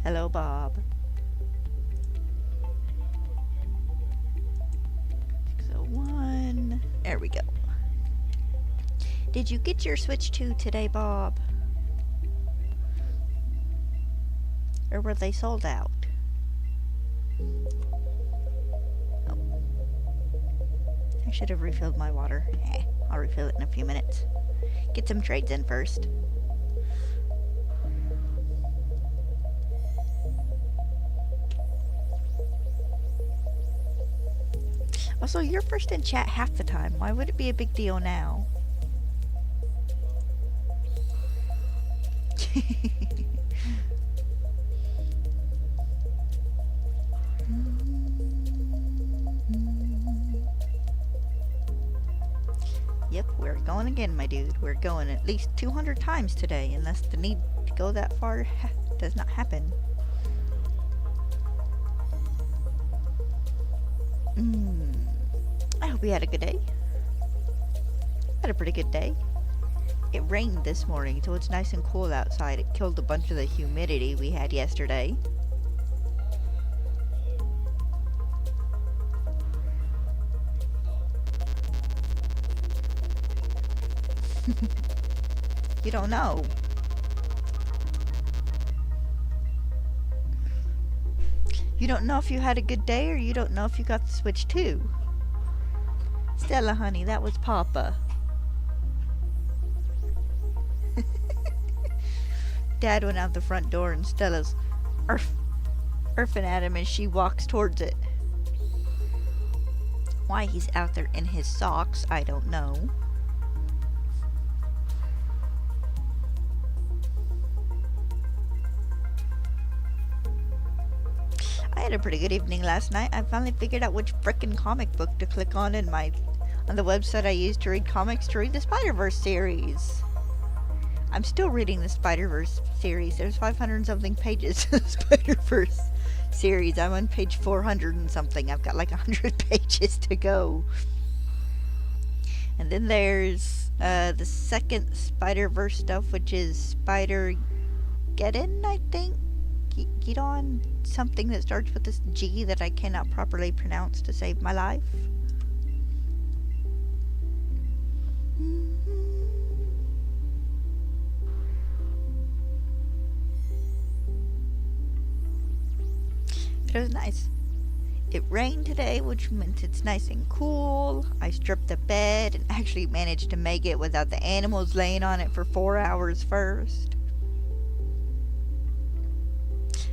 Hello, Bob. 601. There we go. Did you get your Switch 2 today, Bob? Or were they sold out? Oh. I should have refilled my water. I'll refill it in a few minutes. Get some trades in first. Also, you're first in chat half the time. Why would it be a big deal now? Yep, we're going again, my dude. We're going at least 200 times today, unless the need to go that far does not happen. I hope you had a good day. Had a pretty good day. It rained this morning, so it's nice and cool outside. It killed a bunch of the humidity we had yesterday. You don't know. You don't know if you had a good day, or you don't know if you got the Switch 2. Stella, honey, that was Papa. Dad went out the front door and Stella's urfing at him as she walks towards it. Why he's out there in his socks, I don't know. I had a pretty good evening last night. I finally figured out which frickin' comic book to click on in on the website I use to read comics to read the Spider-Verse series. I'm still reading the Spider-Verse series. There's 500 and something pages of the Spider-Verse series. I'm on page 400 and something. I've got like 100 pages to go. And then there's the second Spider-Verse stuff, which is Spider-Geddon, I think. Gidon, something that starts with this G that I cannot properly pronounce to save my life. It was nice. It rained today, which meant it's nice and cool. I stripped the bed and actually managed to make it without the animals laying on it for 4 hours first.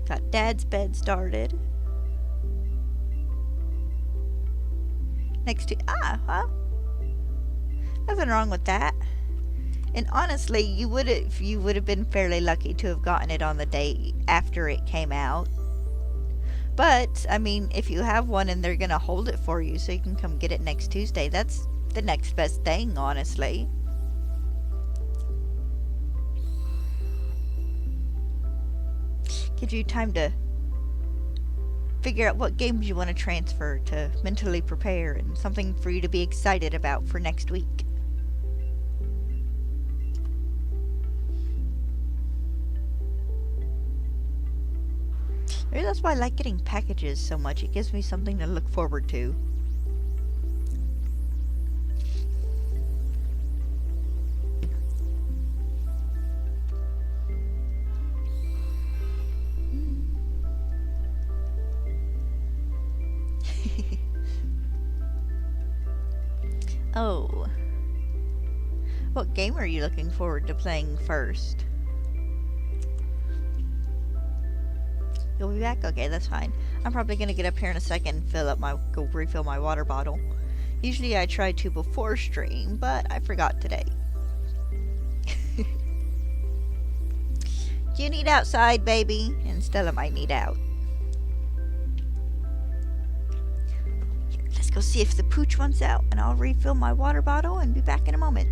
Got Dad's bed started. Next to well, nothing wrong with that. And honestly, you would have been fairly lucky to have gotten it on the day after it came out. But I mean, if you have one and they're gonna hold it for you so you can come get it next Tuesday, that's the next best thing, honestly. Gives you time to figure out what games you want to transfer, to mentally prepare, and something for you to be excited about for next week. Maybe that's why I like getting packages so much. It gives me something to look forward to. Oh. What game are you looking forward to playing first? You'll be back? Okay, that's fine. I'm probably gonna get up here in a second and go refill my water bottle. Usually I try to before stream, but I forgot today. You need outside, baby, and Stella might need out. Let's go see if the pooch wants out, and I'll refill my water bottle and be back in a moment.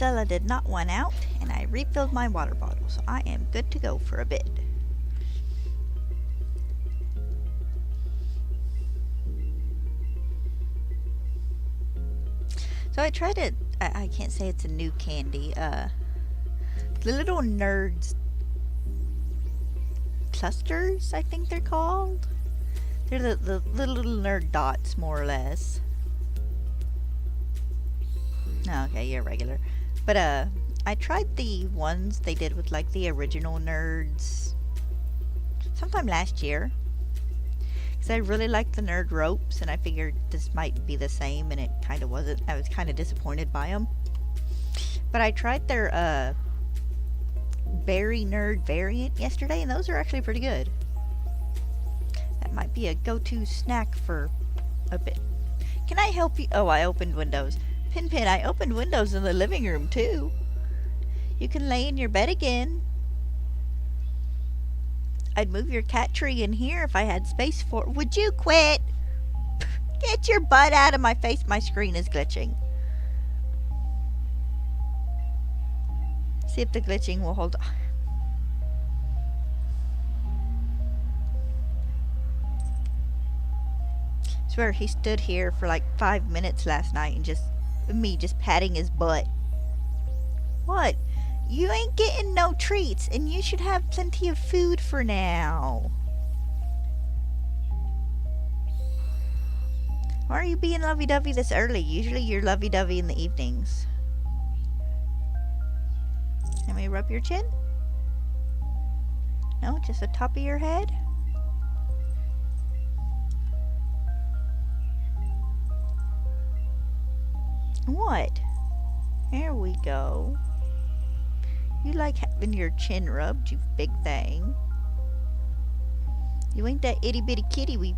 Stella did not want out, and I refilled my water bottle, so I am good to go for a bit. So I tried it. I can't say it's a new candy. The little nerds clusters, I think they're called. They're the little nerd dots, more or less. Oh, okay, you're regular. But I tried the ones they did with like the original nerds sometime last year. Because I really liked the nerd ropes, and I figured this might be the same, and it kind of wasn't. I was kind of disappointed by them. But I tried their berry nerd variant yesterday, and those are actually pretty good. That might be a go-to snack for a bit. Can I help you? Oh, I opened windows. Pin, I opened windows in the living room, too. You can lay in your bed again. I'd move your cat tree in here if I had space for it. Would you quit? Get your butt out of my face. My screen is glitching. See if the glitching will hold on. I swear he stood here for like 5 minutes last night and just patting his butt. What? You ain't getting no treats, and you should have plenty of food for now. Why are you being lovey-dovey this early? Usually you're lovey-dovey in the evenings. Let me rub your chin? No, just the top of your head? What? There we go. You like having your chin rubbed, you big thing. You ain't that itty-bitty kitty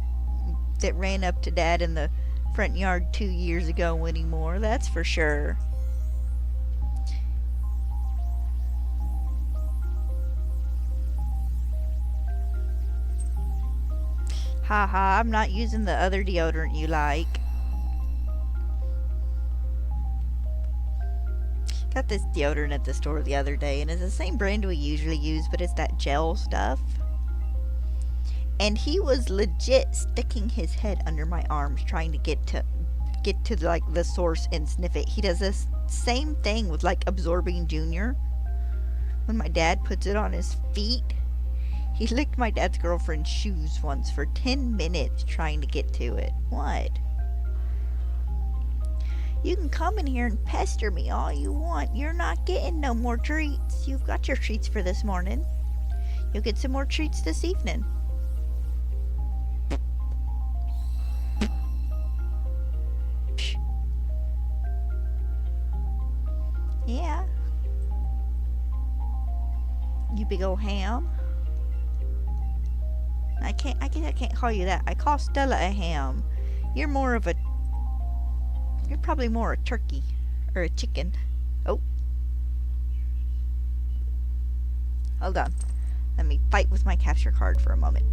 that ran up to Dad in the front yard 2 years ago anymore, that's for sure. Haha, I'm not using the other deodorant you like. Got this deodorant at the store the other day, and it's the same brand we usually use, but it's that gel stuff. And he was legit sticking his head under my arms trying to get to like the source and sniff it. He does this same thing with like Absorbing Junior. When my dad puts it on his feet, he licked my dad's girlfriend's shoes once for 10 minutes trying to get to it. What? You can come in here and pester me all you want. You're not getting no more treats. You've got your treats for this morning. You'll get some more treats this evening. Yeah. You big old ham. I guess I can't call you that. I call Stella a ham. You're probably more a turkey or a chicken. Oh. Hold on. Let me fight with my capture card for a moment.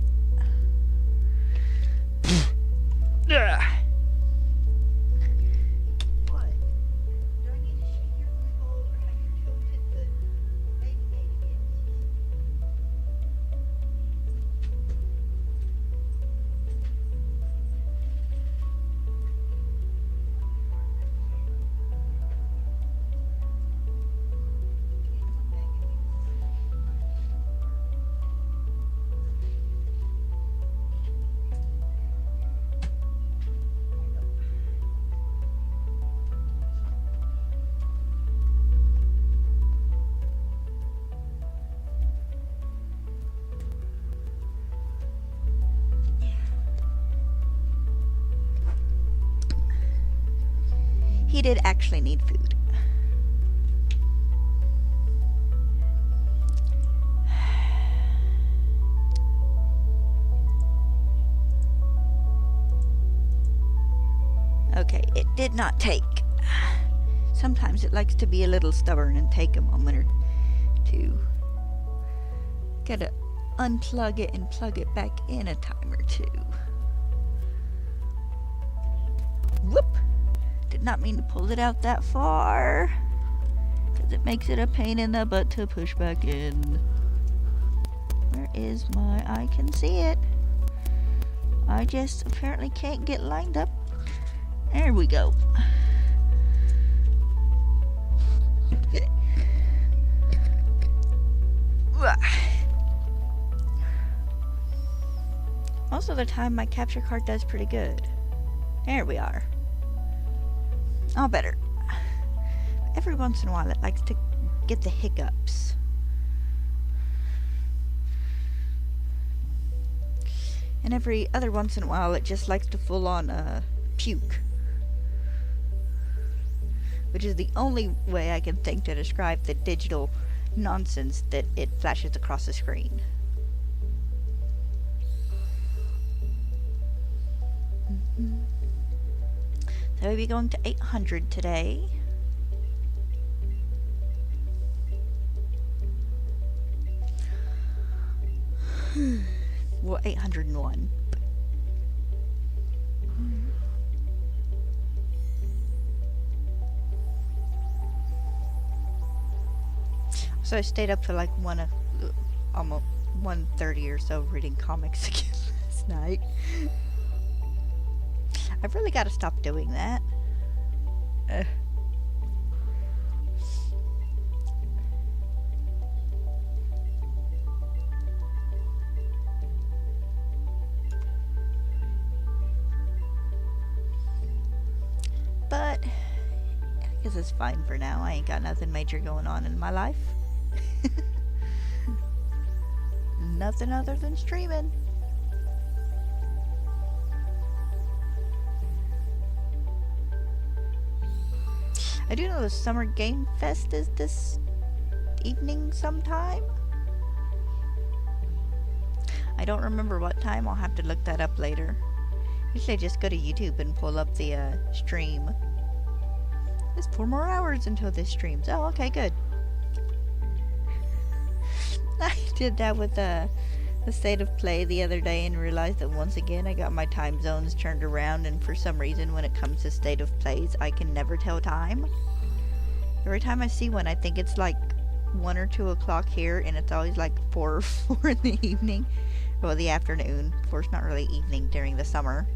Ugh. He did actually need food. Okay, it did not take. Sometimes it likes to be a little stubborn and take a moment or two. Gotta unplug it and plug it back in a time or two. Whoop! Did not mean to pull it out that far. because it makes it a pain in the butt to push back in. Where is my... I can see it. I just apparently can't get lined up. There we go. Most of the time my capture card does pretty good. There we are. Oh, better. Every once in a while it likes to get the hiccups. And every other once in a while it just likes to full on puke. Which is the only way I can think to describe the digital nonsense that it flashes across the screen. So we'll be going to 800 today. Well, 801. So I stayed up till like almost 1:30 or so reading comics again last night. I've really got to stop doing that. But I guess it's fine for now. I ain't got nothing major going on in my life. Nothing other than streaming. I do know the Summer Game Fest is this evening sometime. I don't remember what time. I'll have to look that up later. Usually I just go to YouTube and pull up the stream. There's 4 more hours until this streams. Oh, okay, good. I did that with the State of Play the other day and realized that once again I got my time zones turned around, and for some reason when it comes to State of Plays I can never tell time. Every time I see one I think it's like 1 or 2 o'clock here, and it's always like 4 or 4 in the evening. Well, the afternoon. Of course, not really evening during the summer.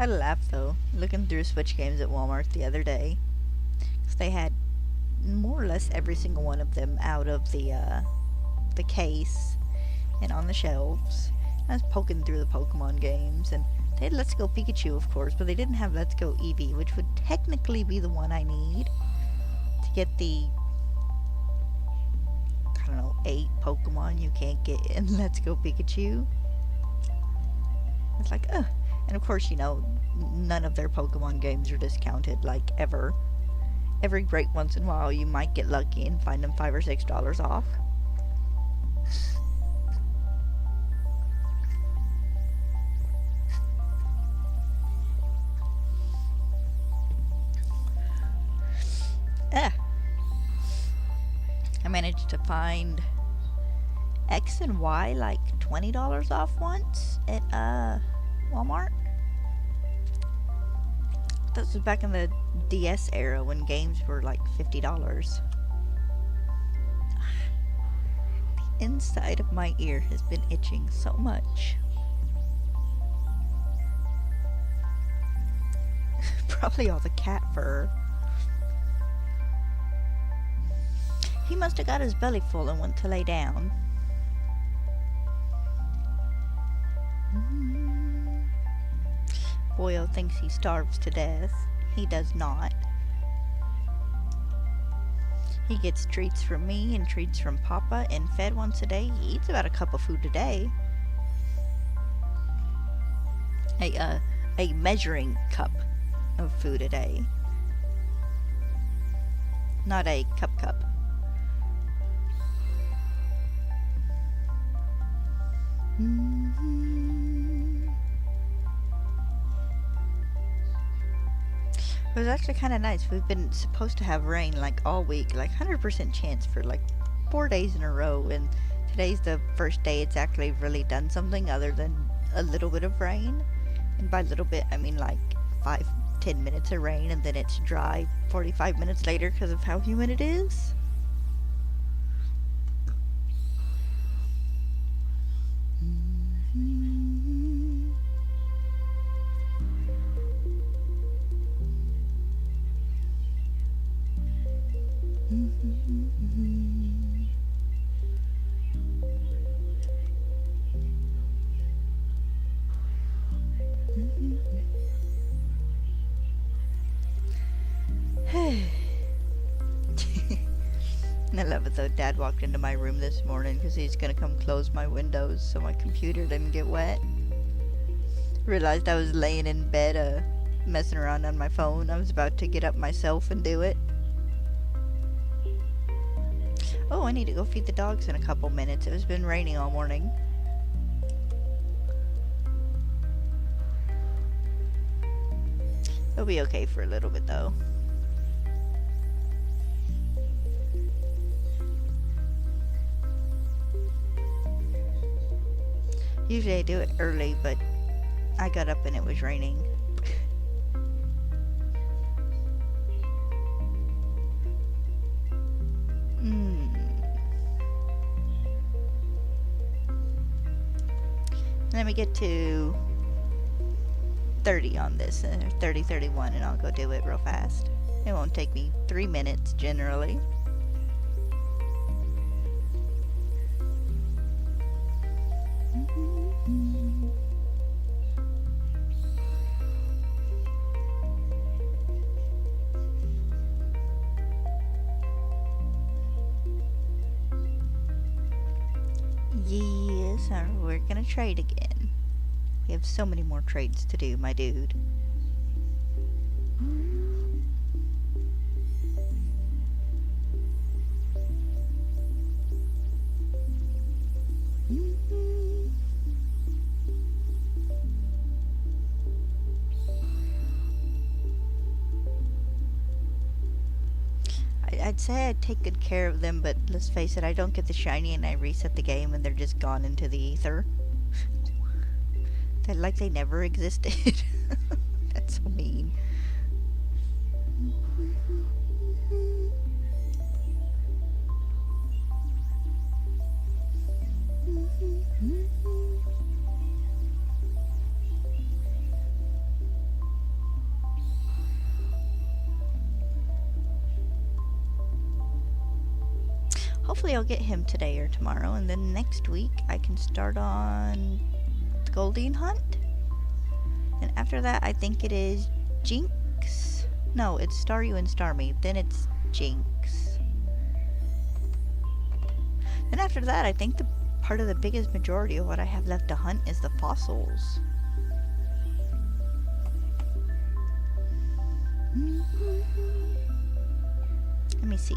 I laughed though, looking through Switch games at Walmart the other day, because they had more or less every single one of them out of the case and on the shelves. I was poking through the Pokemon games, and they had Let's Go Pikachu, of course, but they didn't have Let's Go Eevee, which would technically be the one I need to get the, I don't know, 8 Pokemon you can't get in Let's Go Pikachu. It's like, ugh. And of course, you know, none of their Pokemon games are discounted, like, ever. Every great once in a while, you might get lucky and find them $5 or $6 off. I managed to find X and Y like $20 off once at Walmart. This was back in the DS era when games were like $50. The inside of my ear has been itching so much. Probably all the cat fur. He must have got his belly full and went to lay down. Boyo thinks he starves to death. He does not. He gets treats from me and treats from Papa and fed once a day. He eats about a cup of food a day. Hey, a measuring cup of food a day. Not a cup. It was actually kind of nice. We've been supposed to have rain like all week, like 100% chance for like 4 days in a row, and today's the first day it's actually really done something other than a little bit of rain. And by little bit, I mean like 5-10 minutes of rain, and then it's dry 45 minutes later because of how humid it is. I love it though. Dad walked into my room this morning because he's gonna come close my windows so my computer didn't get wet. Realized I was laying in bed messing around on my phone. I was about to get up myself and do it. Oh, I need to go feed the dogs in a couple minutes. It has been raining all morning. It'll be okay for a little bit though. Usually I do it early, but I got up and it was raining. Let me get to 30 on this, 30, 31, and I'll go do it real fast. It won't take me 3 minutes generally. Yes, we're gonna trade again. We have so many more trades to do, my dude. I'd say I'd take good care of them, but let's face it, I don't get the shiny and I reset the game and they're just gone into the ether. They're like they never existed. That's so mean. Hopefully I'll get him today or tomorrow, and then next week I can start on the Goldeen hunt. And after that I think it is Jinx. No, it's Star You and Star Me. Then it's Jinx. Then after that I think the part of the biggest majority of what I have left to hunt is the fossils. Let me see.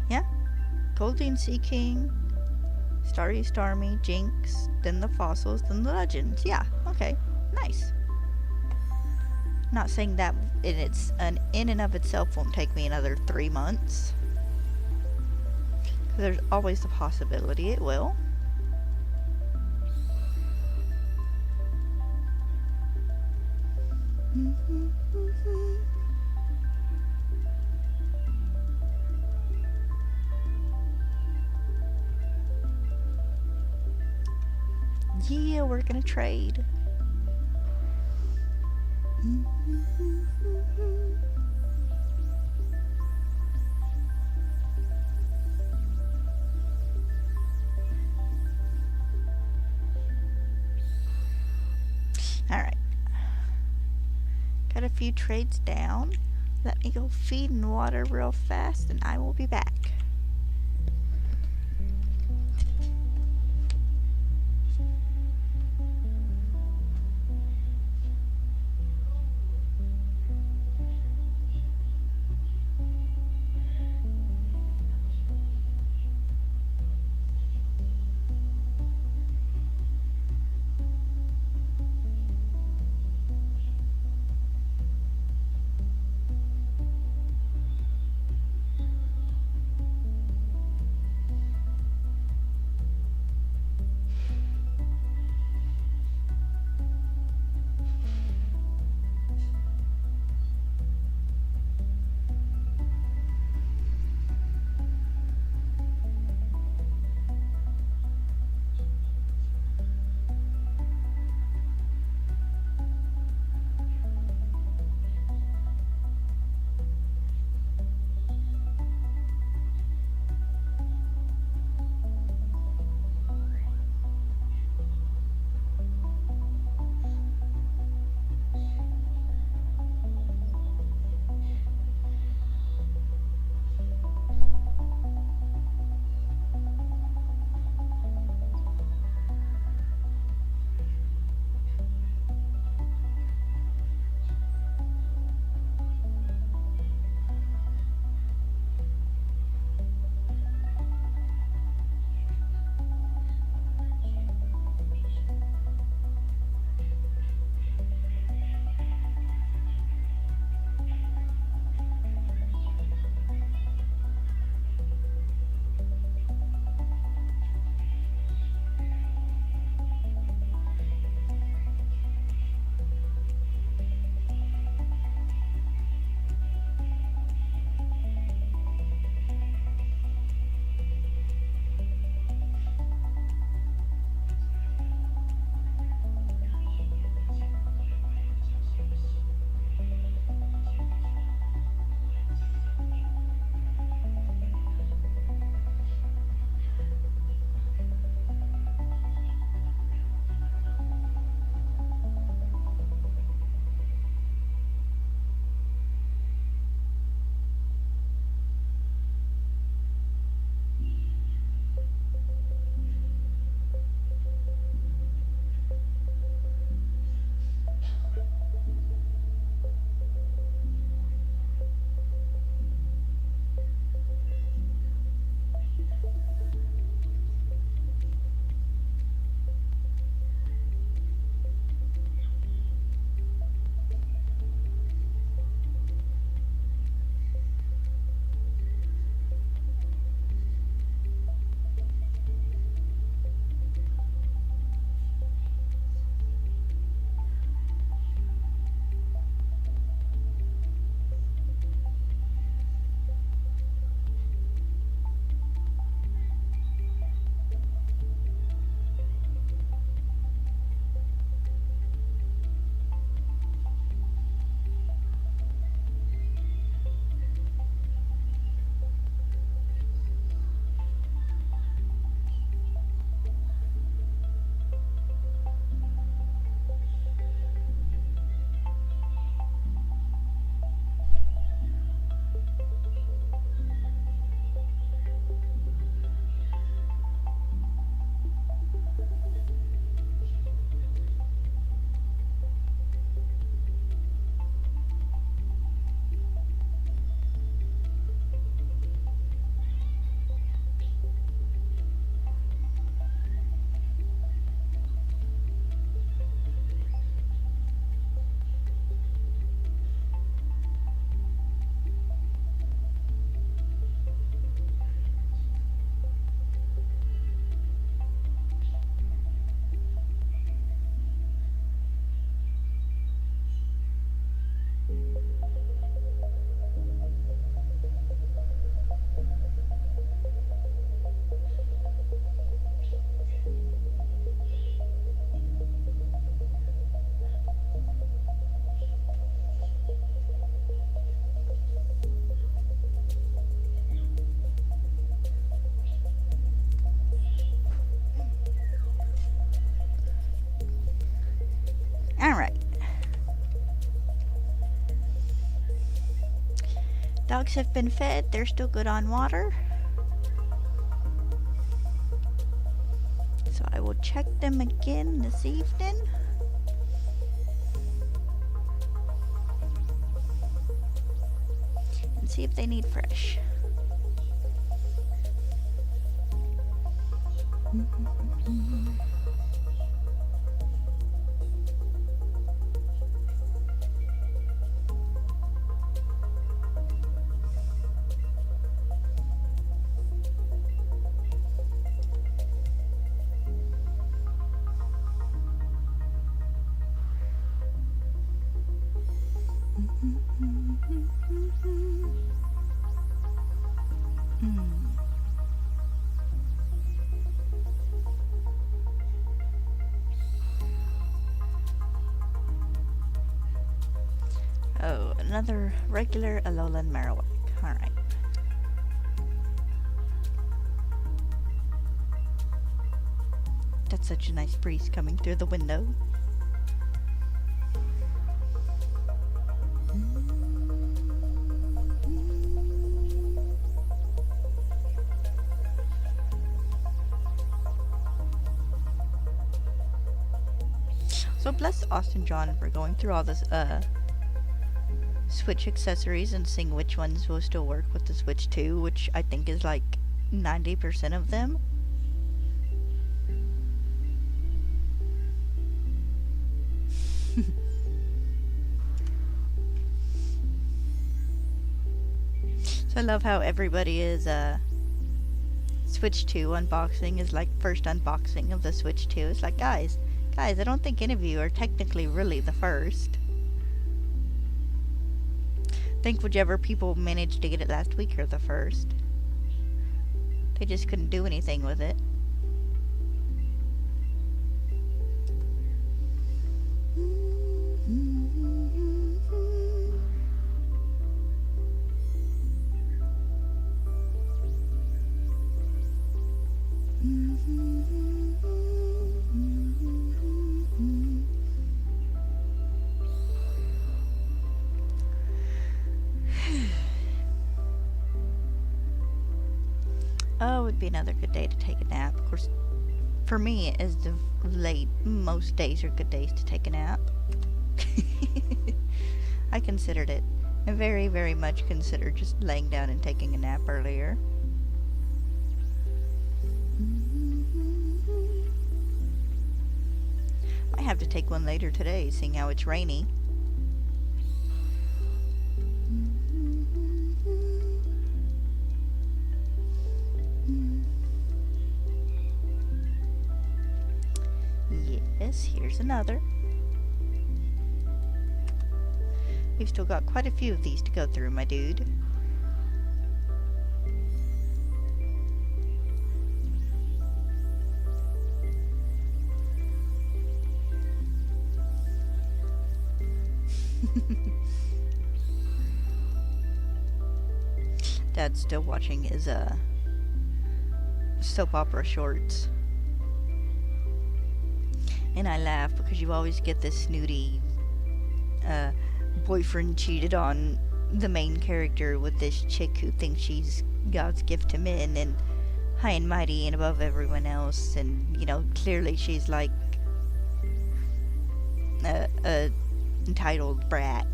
Yeah, Goldeen Sea King, Starry Starmy, Jinx, then the fossils, then the legends. Yeah, okay, nice. Not saying that it's in and of itself won't take me another 3 months. There's always the possibility it will. Yeah, we're gonna trade. Alright. Got a few trades down. Let me go feed and water real fast and I will be back. Dogs have been fed. They're still good on water. So I will check them again this evening. And see if they need fresh. Oh, another regular Alolan Marowak. Alright. That's such a nice breeze coming through the window. So bless Austin John for going through all this Switch accessories and seeing which ones will still work with the Switch 2, which I think is like 90% of them. So I love how everybody is Switch 2 unboxing is like first unboxing of the Switch 2. It's like, guys, I don't think any of you are technically really the first. I think whichever people managed to get it last week are the first. They just couldn't do anything with it. Oh, it would be another good day to take a nap. Of course, for me, as of late, most days are good days to take a nap. I considered it. I very, very much considered just laying down and taking a nap earlier. Might have to take one later today, seeing how it's rainy. Yes, here's another. We've still got quite a few of these to go through, my dude. Dad's still watching his soap opera shorts. And I laugh because you always get this snooty boyfriend cheated on the main character with this chick who thinks she's God's gift to men and high and mighty and above everyone else, and you know, clearly she's like a entitled brat,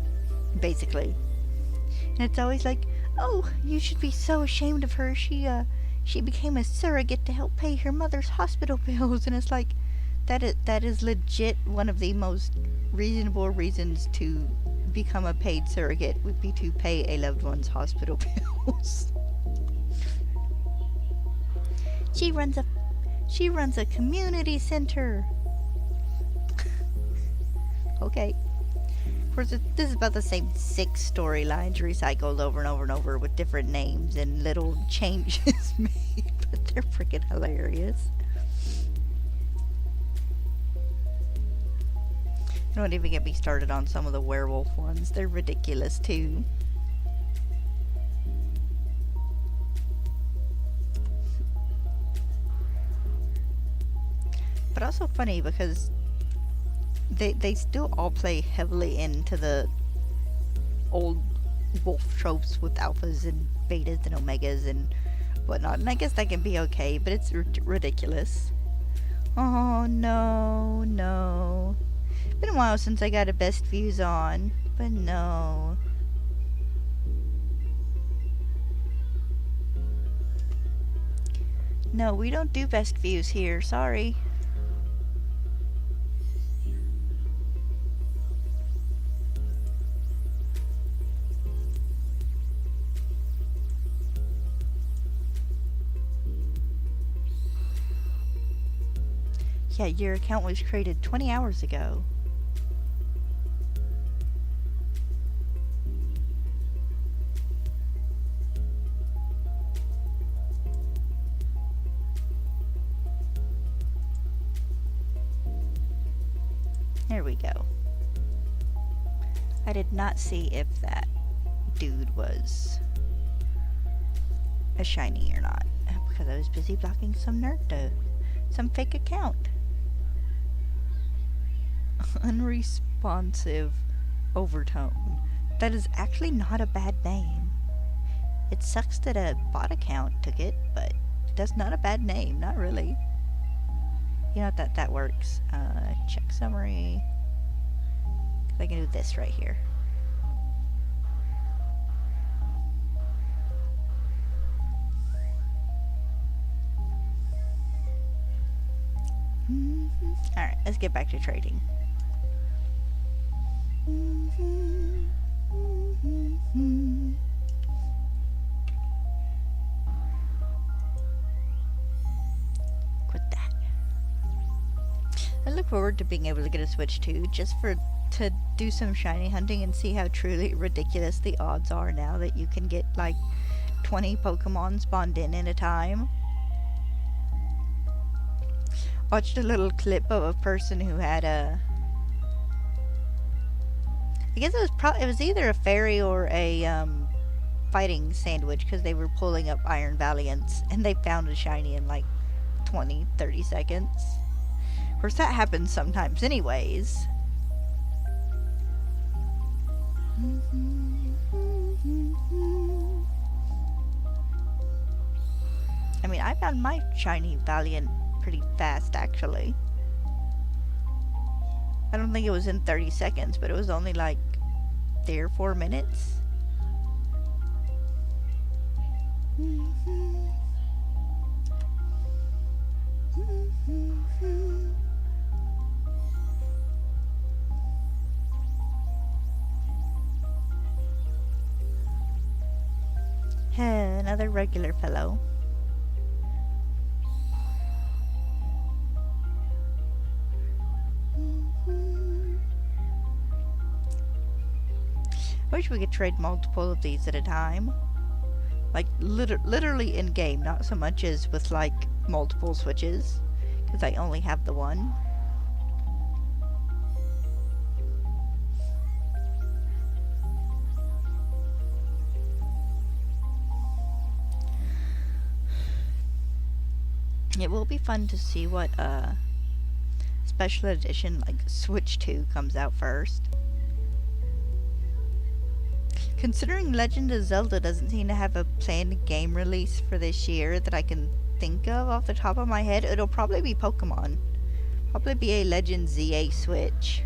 basically. And it's always like, oh, you should be so ashamed of her. She became a surrogate to help pay her mother's hospital bills. And it's like, that is legit one of the most reasonable reasons to become a paid surrogate, would be to pay a loved one's hospital bills. She runs a community center. Okay. Of course, this is about the same 6 storylines recycled over and over and over with different names and little changes made, but they're freaking hilarious. Don't even get me started on some of the werewolf ones. They're ridiculous too. But also funny because they still all play heavily into the old wolf tropes with alphas and betas and omegas and whatnot. And I guess that can be okay, but it's ridiculous. Oh, no, no. Been a while since I got a best views on, but no. No, we don't do best views here, sorry. Yeah, your account was created 20 hours ago. There we go. I did not see if that dude was a shiny or not, because I was busy blocking some some fake account. Unresponsive overtone. That is actually not a bad name. It sucks that a bot account took it, but that's not a bad name, not really. You know what, that works. Check summary. I can do this right here. Alright, let's get back to trading. Quit that. I look forward to being able to get a Switch 2 just to do some shiny hunting and see how truly ridiculous the odds are now that you can get like 20 Pokemon spawned in at a time. Watched a little clip of a person who had a, I guess it was either a fairy or a fighting sandwich, because they were pulling up Iron Valiants and they found a shiny in like 20-30 seconds. Of course that happens sometimes anyways. I mean, I found my shiny Valiant pretty fast, actually. I don't think it was in 30 seconds, but it was only like 3 or 4 minutes. Another regular fellow. I wish we could trade multiple of these at a time. Like, literally in game, not so much as with, like, multiple switches. Because I only have the one. It will be fun to see what, special edition, like, Switch 2 comes out first. Considering Legend of Zelda doesn't seem to have a planned game release for this year that I can think of off the top of my head, it'll probably be Pokemon. Probably be a Legend ZA Switch.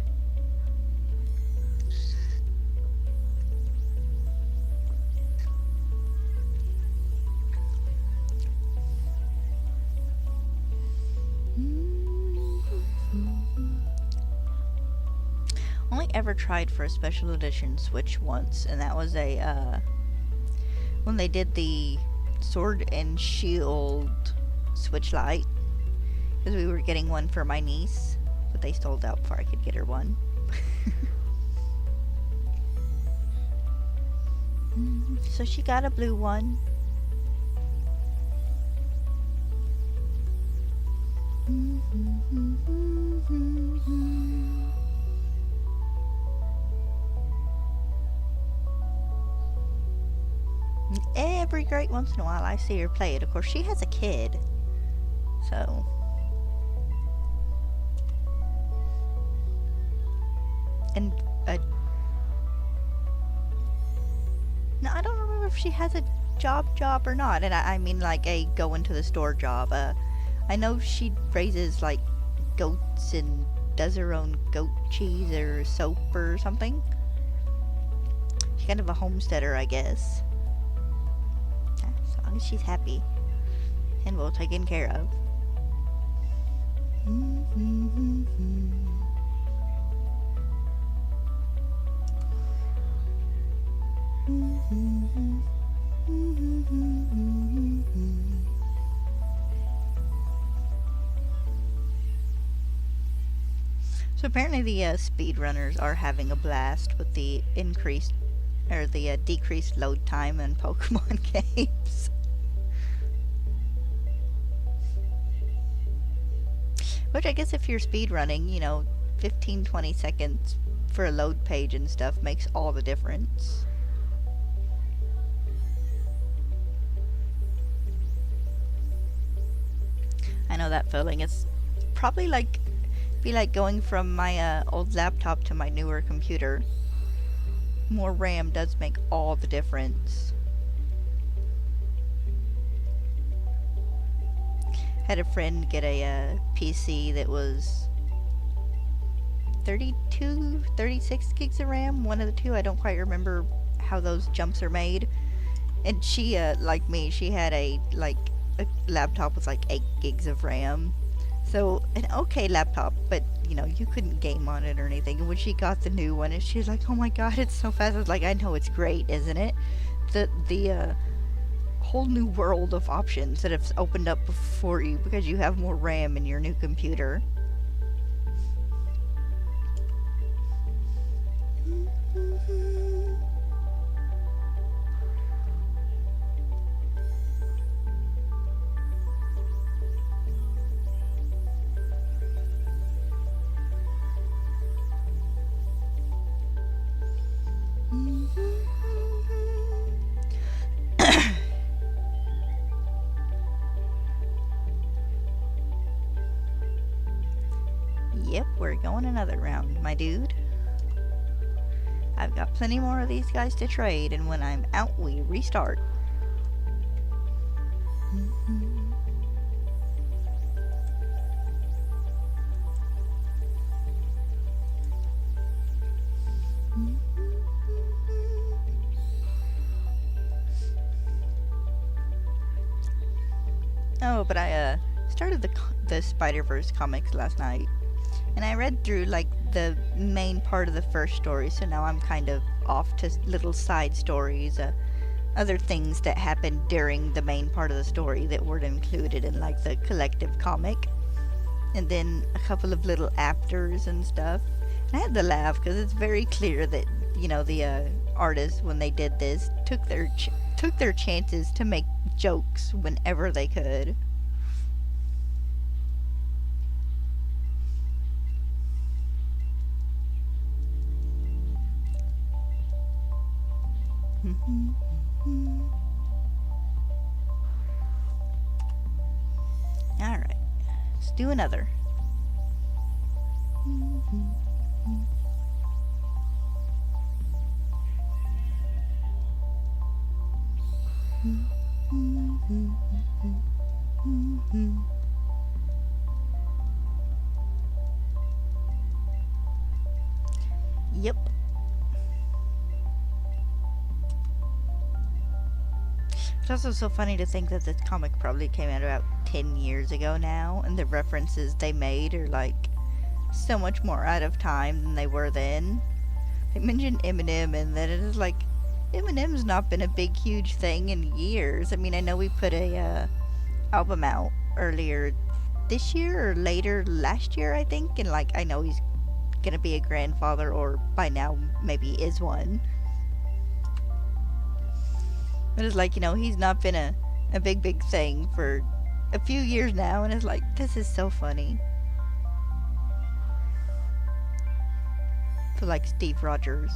Only ever tried for a special edition Switch once, and that was a when they did the Sword and Shield Switch Lite, because we were getting one for my niece, but they sold out before I could get her one. So she got a blue one. Every great once in a while I see her play it. Of course, she has a kid, so and No, I don't remember if she has a job or not. And I mean like a go into the store job. I know she raises like goats and does her own goat cheese or soap or something. She's kind of a homesteader, I guess. As long as she's happy and well taken care of. So apparently the speedrunners are having a blast with the increased or the decreased load time in Pokemon games. Which I guess if you're speedrunning, 15-20 seconds for a load page and stuff makes all the difference. I know that feeling. It's probably be like going from my old laptop to my newer computer. More RAM does make all the difference. Had a friend get a PC that was 32, 36 gigs of RAM, one of the two. I don't quite remember how those jumps are made. And she, like me, she had a laptop with 8 gigs of RAM. So, an okay laptop, but, you couldn't game on it or anything. And when she got the new one, and she was like, oh my god, it's so fast. I was like, I know it's great, isn't it? The whole new world of options that have opened up before you because you have more RAM in your new computer. Yep, we're going another round, my dude. I've got plenty more of these guys to trade, and when I'm out, we restart. Oh, but I started the Spider-Verse comics last night. And I read through the main part of the first story, so now I'm kind of off to little side stories, other things that happened during the main part of the story that weren't included in the collective comic. And then a couple of little afters and stuff. And I had to laugh because it's very clear that, the artists, when they did this, took their chances to make jokes whenever they could. Alright, let's do another. Yep. It's also so funny to think that this comic probably came out about 10 years ago now, and the references they made are so much more out of time than they were then. They mentioned Eminem, and then it is Eminem's not been a big, huge thing in years. I mean, I know we put a album out earlier this year or later last year, I think, and I know he's gonna be a grandfather, or by now maybe is one. But it's he's not been a big thing for a few years now, and it's this is so funny. For Steve Rogers.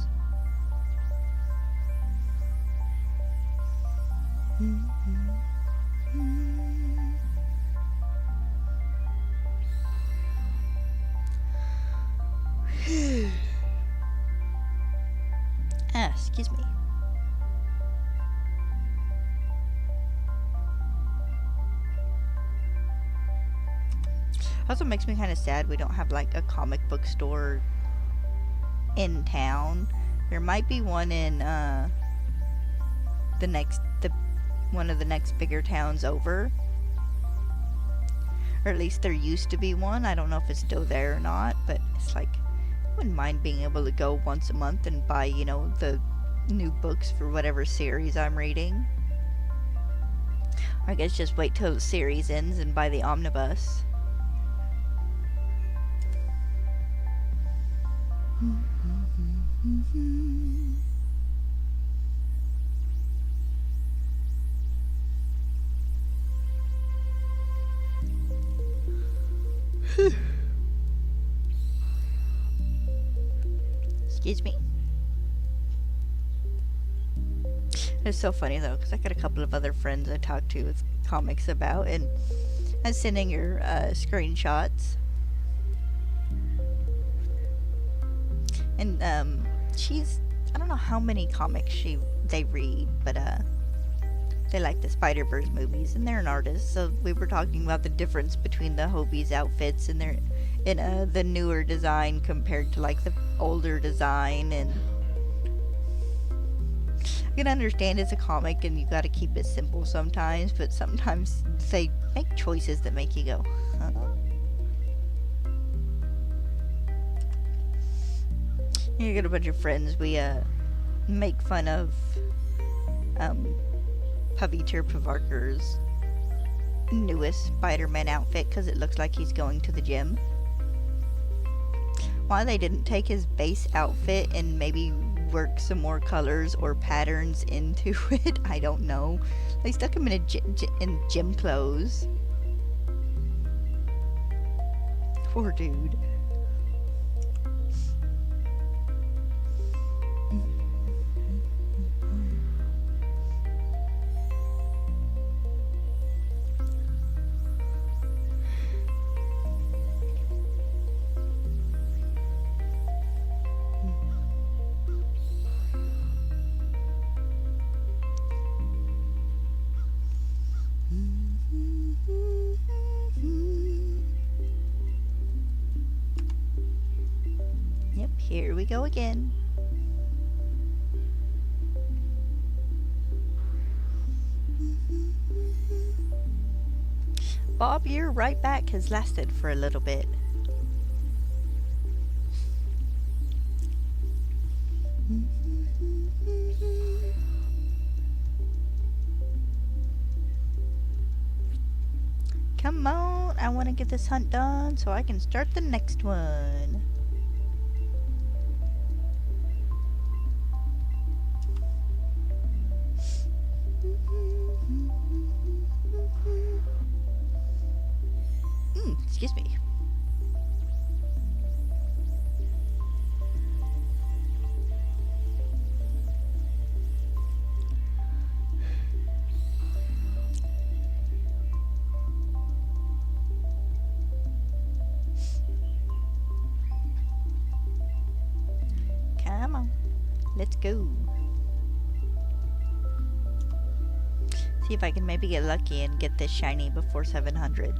Excuse me. Also makes me kind of sad we don't have like a comic book store in town. There might be one in the one of the next bigger towns over. Or at least there used to be one. I don't know if it's still there or not, but it's like I wouldn't mind being able to go once a month and buy, you know, the new books for whatever series I'm reading. Or I guess just wait till the series ends and buy the omnibus. Excuse me. It's so funny though, because I got a couple of other friends I talked to with comics about, and I'm sending her screenshots. And she's, I don't know how many comics they read, but they like the Spider-Verse movies, and they're an artist, so we were talking about the difference between the Hobie's outfits and the newer design compared to like the older design. And I can understand it's a comic and you gotta keep it simple sometimes, but sometimes they make choices that make you go, huh? You get a bunch of friends, we make fun of Peter Parker's newest Spider-Man outfit because it looks like he's going to the gym. Why they didn't take his base outfit and maybe work some more colors or patterns into it, I don't know. They stuck him in gym clothes. Poor dude. Yep, here we go again. Bob, your right back has lasted for a little bit. Come on, I want to get this hunt done so I can start the next one. Excuse me. Come on, let's go. See if I can maybe get lucky and get this shiny before 700.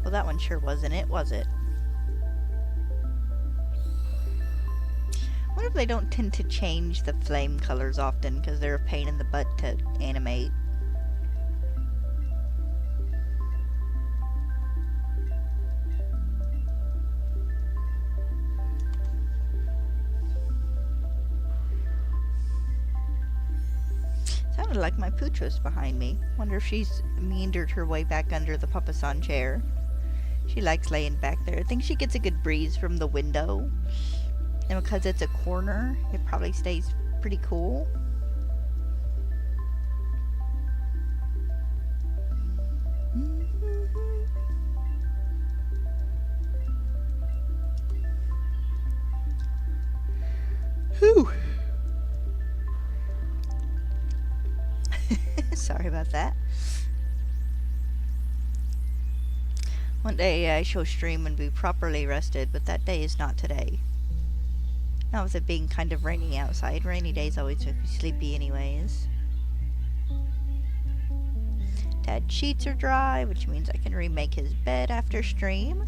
Well, that one sure wasn't it, was it? I wonder if they don't tend to change the flame colors often because they're a pain in the butt to animate. Sounded like my Pooch's behind me. Wonder if she's meandered her way back under the Papa-san chair. She likes laying back there. I think she gets a good breeze from the window. And because it's a corner, it probably stays pretty cool. Whew. Sorry about that. One day I shall stream and be properly rested, but that day is not today. Now with it being kind of rainy outside, rainy days always make me sleepy anyways. Dad's sheets are dry, which means I can remake his bed after stream.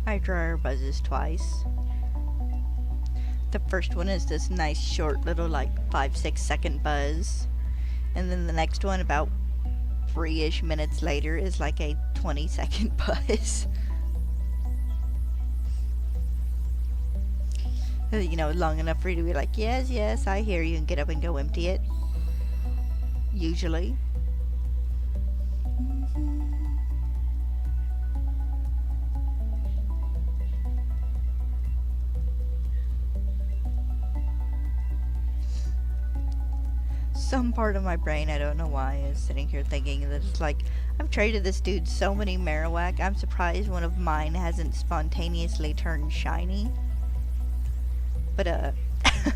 I draw our buzzes twice. The first one is this nice short little like 5-6 second buzz. And then the next one about 3-ish minutes later is like a 20-second buzz. You know, long enough for you to be like, yes, yes, I hear you, and get up and go empty it. Usually. Some part of my brain, I don't know why, is sitting here thinking that it's like, I've traded this dude so many Marowak, I'm surprised one of mine hasn't spontaneously turned shiny. But,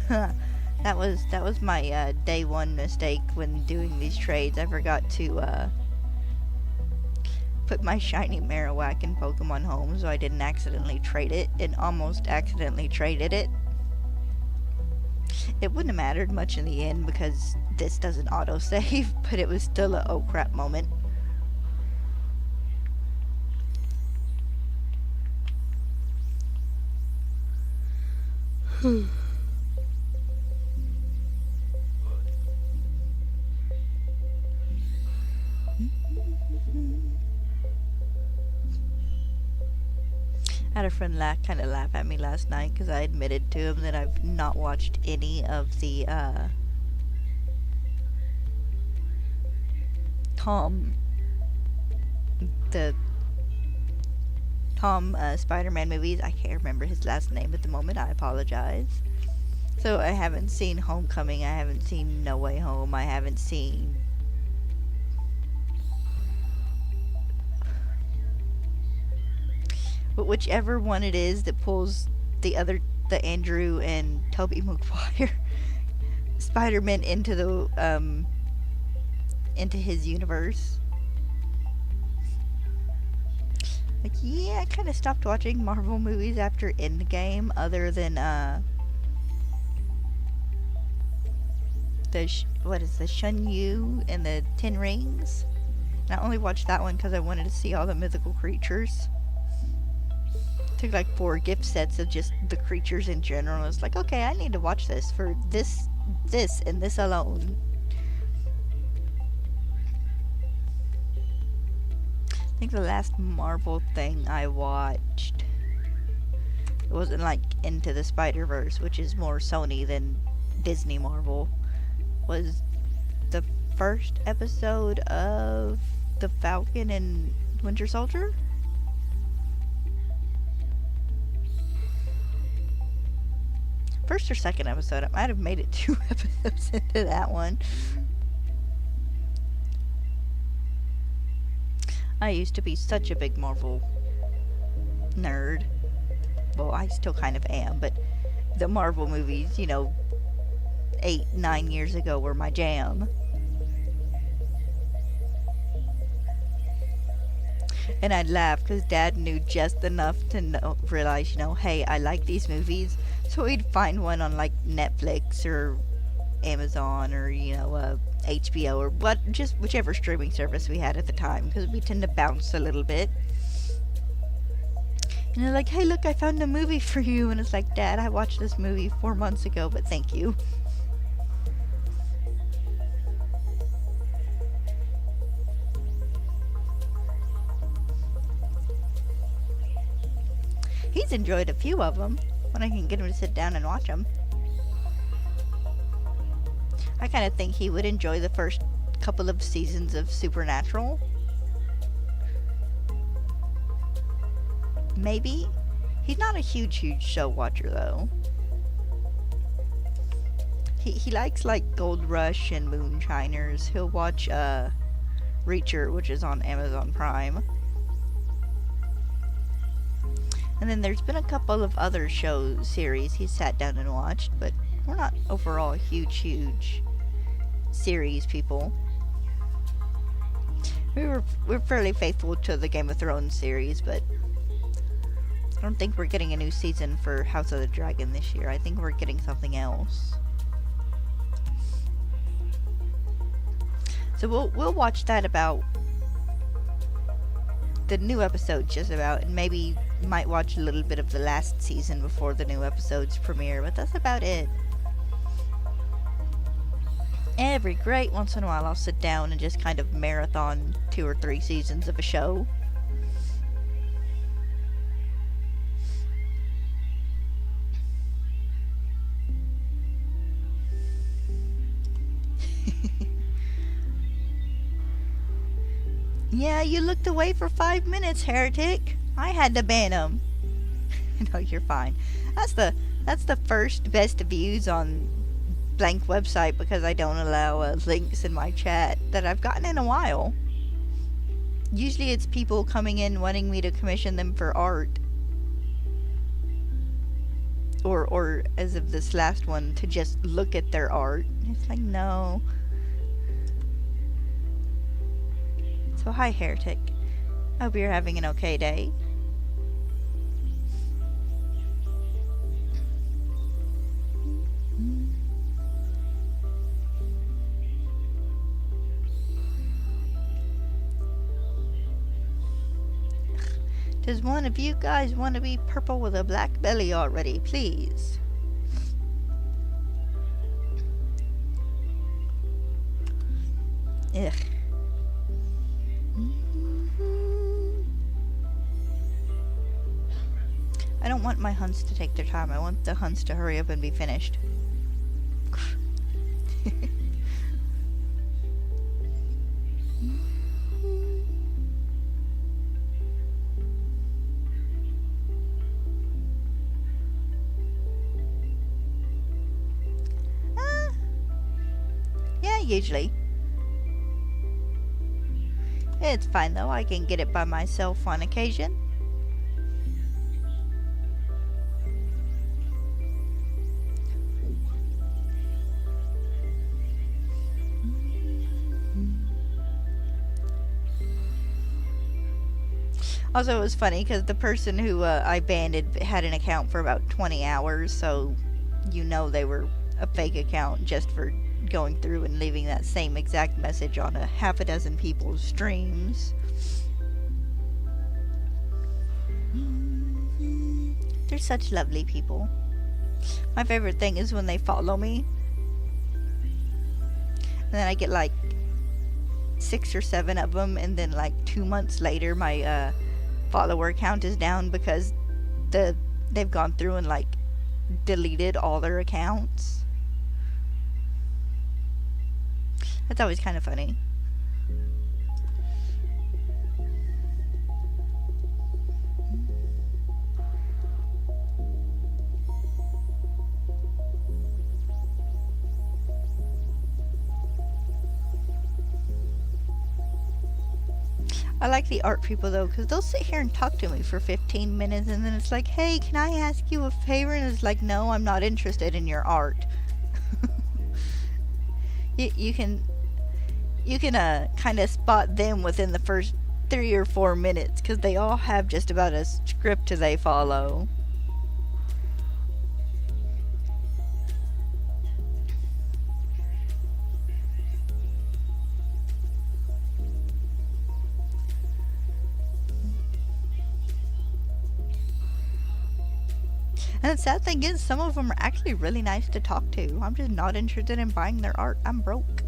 that was my, day one mistake when doing these trades. I forgot to, put my shiny Marowak in Pokemon Home, so I didn't accidentally trade it, and almost accidentally traded it. It wouldn't have mattered much in the end because this doesn't autosave, but it was still a oh crap moment. I had a friend kind of laugh at me last night because I admitted to him that I've not watched any of the Tom Spider-Man movies. I can't remember his last name at the moment. I apologize. So I haven't seen Homecoming. I haven't seen No Way Home. I haven't seen but whichever one it is that pulls the Andrew and Tobey Maguire Spider-Man into the into his universe. Like, yeah, I kind of stopped watching Marvel movies after Endgame, other than what is the Shun Yu and the Ten Rings. And I only watched that one because I wanted to see all the mythical creatures. Took like 4 gift sets of just the creatures in general. I was like, okay, I need to watch this for this, and this alone. I think the last Marvel thing I watched, it wasn't like Into the Spider-Verse, which is more Sony than Disney Marvel, was the first episode of The Falcon and Winter Soldier. First or second episode. I might have made it 2 episodes into that one. I used to be such a big Marvel nerd. Well, I still kind of am, but the Marvel movies, 8-9 years ago were my jam. And I'd laugh because Dad knew just enough to realize, hey, I like these movies. So he'd find one on like Netflix or Amazon or, HBO or just whichever streaming service we had at the time, because we tend to bounce a little bit. And they're like, hey, look, I found a movie for you. And it's like, Dad, I watched this movie 4 months ago, but thank you. He's enjoyed a few of them when I can get him to sit down and watch them. I kind of think he would enjoy the first couple of seasons of Supernatural. Maybe. He's not a huge show watcher, though. He likes, like, Gold Rush and Moonshiners. He'll watch, Reacher, which is on Amazon Prime. And then there's been a couple of other series he's sat down and watched, but we're not overall huge series people. We're fairly faithful to the Game of Thrones series, but I don't think we're getting a new season for House of the Dragon this year. I think we're getting something else. So we'll watch that about the new episode just about, and maybe might watch a little bit of the last season before the new episodes premiere, but that's about it. Every great once in a while I'll sit down and just kind of marathon 2 or 3 seasons of a show. Yeah, you looked away for 5 minutes, heretic. I had to ban him. No, you're fine. That's the first best views on blank website because I don't allow links in my chat that I've gotten in a while. Usually it's people coming in wanting me to commission them for art. Or as of this last one, to just look at their art. It's like, no. So hi, heretic. I hope you're having an okay day. Does one of you guys want to be purple with a black belly already, please? Ugh. I don't want my hunts to take their time. I want the hunts to hurry up and be finished. Yeah, usually. It's fine though, I can get it by myself on occasion. Also, it was funny because the person who I banned had an account for about 20 hours, so you know they were a fake account just for going through and leaving that same exact message on a half a dozen people's streams. They're such lovely people. My favorite thing is when they follow me, and then I get like 6 or 7 of them, and then like 2 months later my follower count is down because they've gone through and like deleted all their accounts. That's always kind of funny. I like the art people though, because they'll sit here and talk to me for 15 minutes and then it's like, hey, can I ask you a favor? And it's like, no, I'm not interested in your art. You can kind of spot them within the first 3 or 4 minutes, because they all have just about a script they follow. And the sad thing is, some of them are actually really nice to talk to. I'm just not interested in buying their art. I'm broke.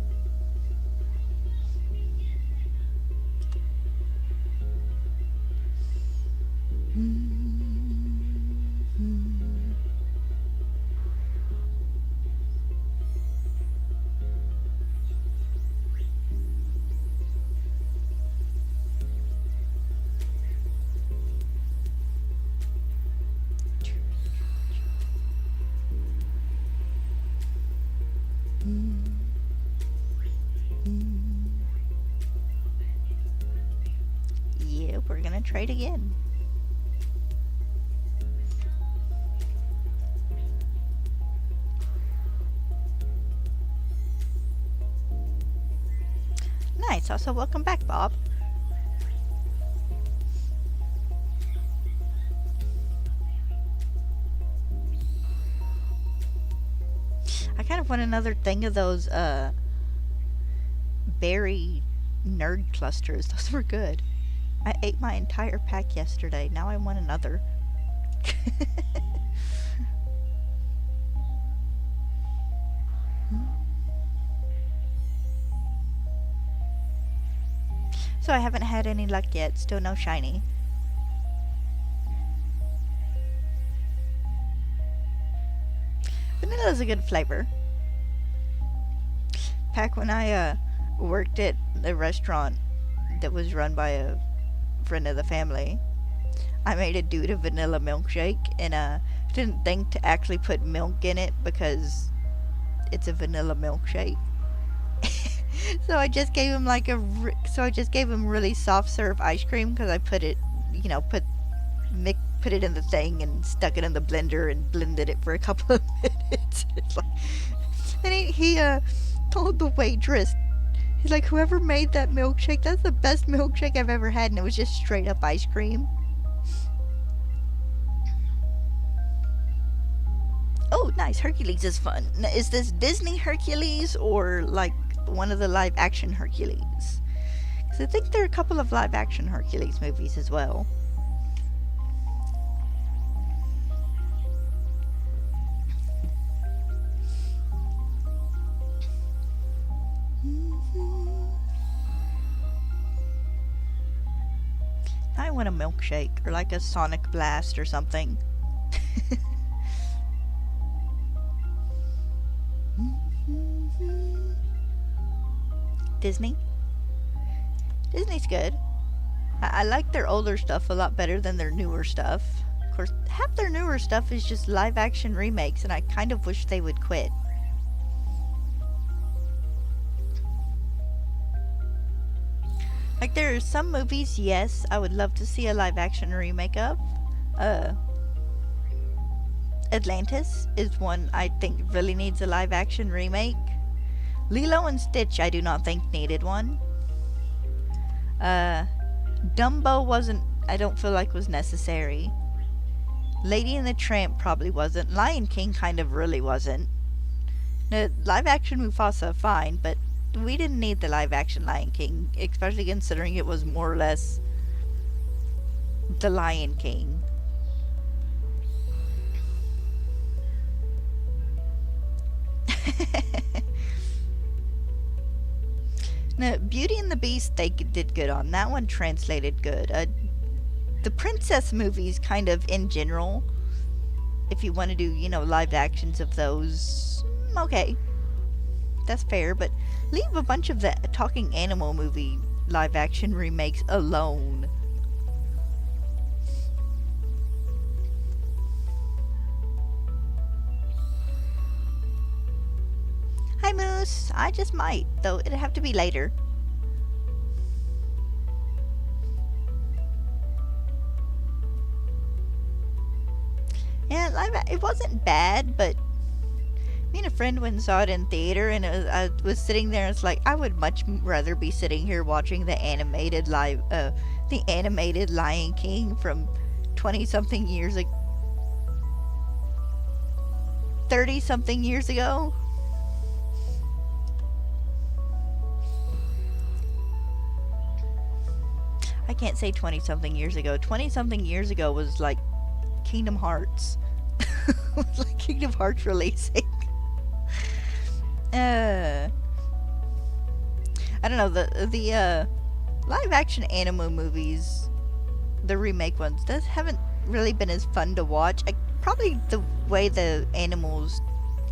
Yeah, we're gonna trade again. Nice. Also, welcome back, Bob. I kind of want another thing of those berry nerd clusters. Those were good. I ate my entire pack yesterday. Now I want another. So I haven't had any luck yet. Still no shiny. Vanilla is a good flavor. Back when I worked at a restaurant that was run by a friend of the family, I made a dude a vanilla milkshake, and didn't think to actually put milk in it because it's a vanilla milkshake. So I just gave him really soft serve ice cream because I put it, put it in the thing and stuck it in the blender and blended it for a couple of minutes. And he told the waitress, he's like, whoever made that milkshake, that's the best milkshake I've ever had, and it was just straight up ice cream. Oh, nice. Hercules is fun. Now, is this Disney Hercules or like one of the live action Hercules? Because I think there are a couple of live action Hercules movies as well. I want a milkshake or like a Sonic Blast or something. Disney's good. I like their older stuff a lot better than their newer stuff. Of course, half their newer stuff is just live action remakes, and I kind of wish they would quit. Like, there are some movies, yes, I would love to see a live action remake of. Atlantis is one I think really needs a live action remake. Lilo and Stitch I do not think needed one. Dumbo I don't feel like was necessary. Lady and the Tramp probably wasn't. Lion King kind of really wasn't. Now, live action Mufasa, fine, but we didn't need the live action Lion King, especially considering it was more or less the Lion King. Now, Beauty and the Beast, they did good on. That one translated good. The princess movies, kind of in general, if you want to do, live actions of those, okay. That's fair, but leave a bunch of the talking animal movie live action remakes alone. Hi Moose, I just might, though it'd have to be later. Yeah, it wasn't bad, but me and a friend went and saw it in theater, and I was sitting there, and it's like, I would much rather be sitting here watching the animated Lion King from 20-something years ago. 30-something years ago. I can't say 20-something years ago. 20-something years ago was like Kingdom Hearts. Like Kingdom Hearts releasing. I don't know, the live action anime movies, the remake ones, those haven't really been as fun to watch. Probably the way the animals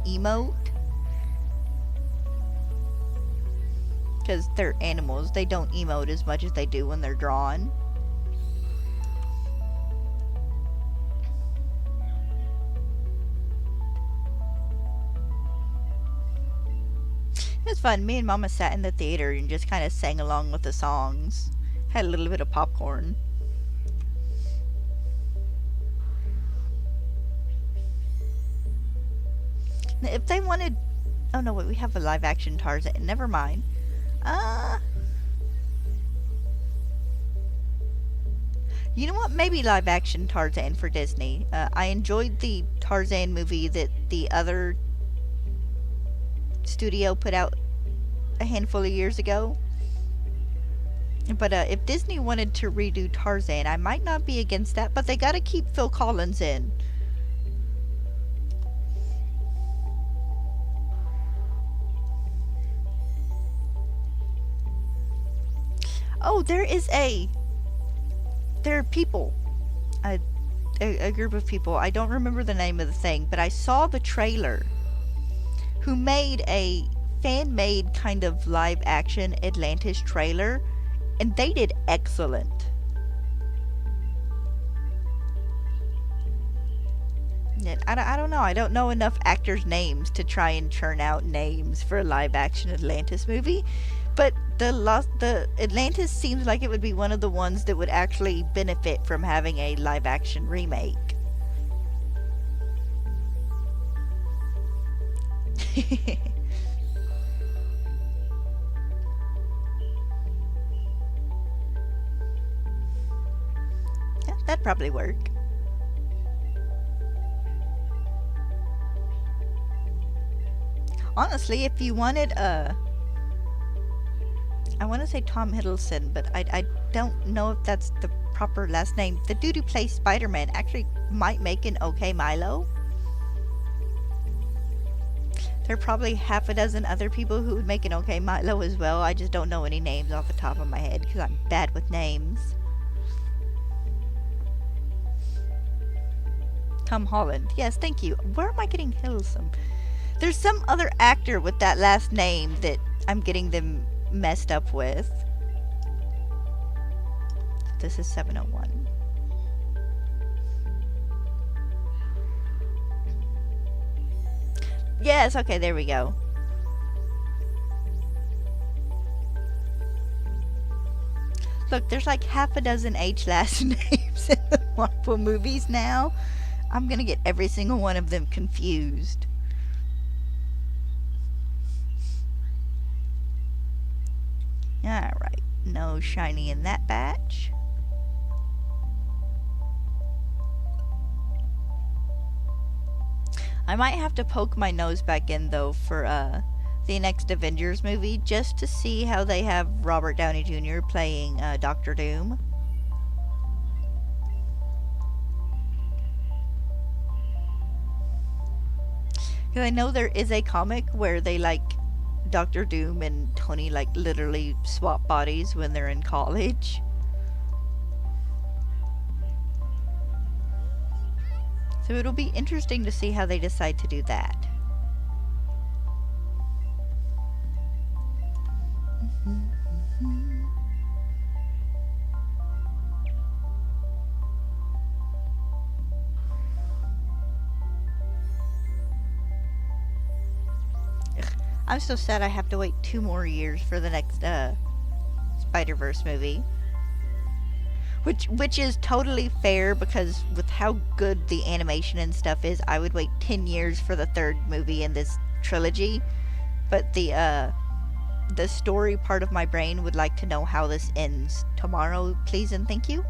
emote. Because they're animals, they don't emote as much as they do when they're drawn. It was fun. Me and Mama sat in the theater and just kind of sang along with the songs. Had a little bit of popcorn. If they wanted... Oh no, wait, we have a live action Tarzan. Never mind. You know what? Maybe live action Tarzan for Disney. I enjoyed the Tarzan movie that the other studio put out a handful of years ago. But if Disney wanted to redo Tarzan, I might not be against that, but they gotta keep Phil Collins in. Oh, there are people. A group of people. I don't remember the name of the thing, but I saw the trailer. Who made a fan-made kind of live-action Atlantis trailer, and they did excellent. I don't know. I don't know enough actors' names to try and churn out names for a live-action Atlantis movie, but the Atlantis seems like it would be one of the ones that would actually benefit from having a live-action remake. Yeah, that'd probably work. Honestly, if you wanted I want to say Tom Hiddleston, but I don't know if that's the proper last name. The dude who plays Spider-Man actually might make an okay Milo. There are probably half a dozen other people who would make an okay Milo as well. I just don't know any names off the top of my head because I'm bad with names. Tom Holland. Yes, thank you. Where am I getting Hiddleston? There's some other actor with that last name that I'm getting them messed up with. This is 701. Yes, okay, there we go. Look, there's like half a dozen H last names in the Marvel movies now. I'm gonna get every single one of them confused. Alright, no shiny in that batch. I might have to poke my nose back in though for the next Avengers movie just to see how they have Robert Downey Jr. playing Doctor Doom. Because I know there is a comic where they like Doctor Doom and Tony like literally swap bodies when they're in college. So it'll be interesting to see how they decide to do that. I'm so sad I have to wait 2 more years for the next Spider-Verse movie. Which is totally fair because with how good the animation and stuff is, I would wait 10 years for the 3rd movie in this trilogy. But the story part of my brain would like to know how this ends. Tomorrow, please and thank you.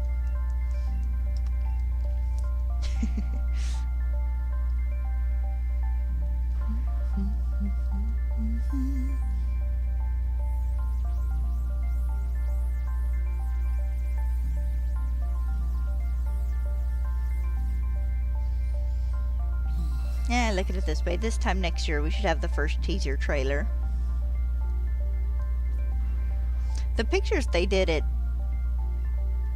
look at it this way. This time next year, we should have the first teaser trailer. The pictures they did at,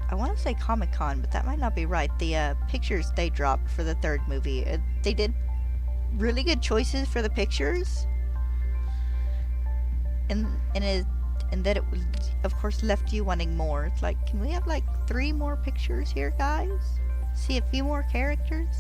I want to say Comic-Con, but that might not be right. The pictures they dropped for the third movie, they did really good choices for the pictures. And that it, of course, left you wanting more. It's like, can we have like 3 more pictures here, guys? See a few more characters?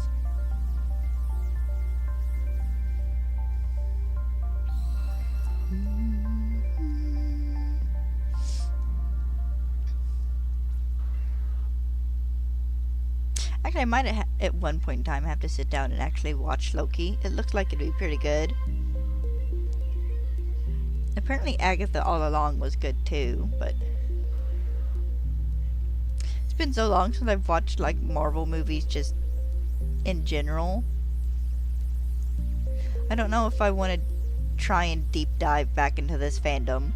Actually, I might at one point in time have to sit down and actually watch Loki. It looks like it'd be pretty good. Apparently Agatha All Along was good too, but it's been so long since I've watched like Marvel movies just in general. I don't know if I want to try and deep dive back into this fandom.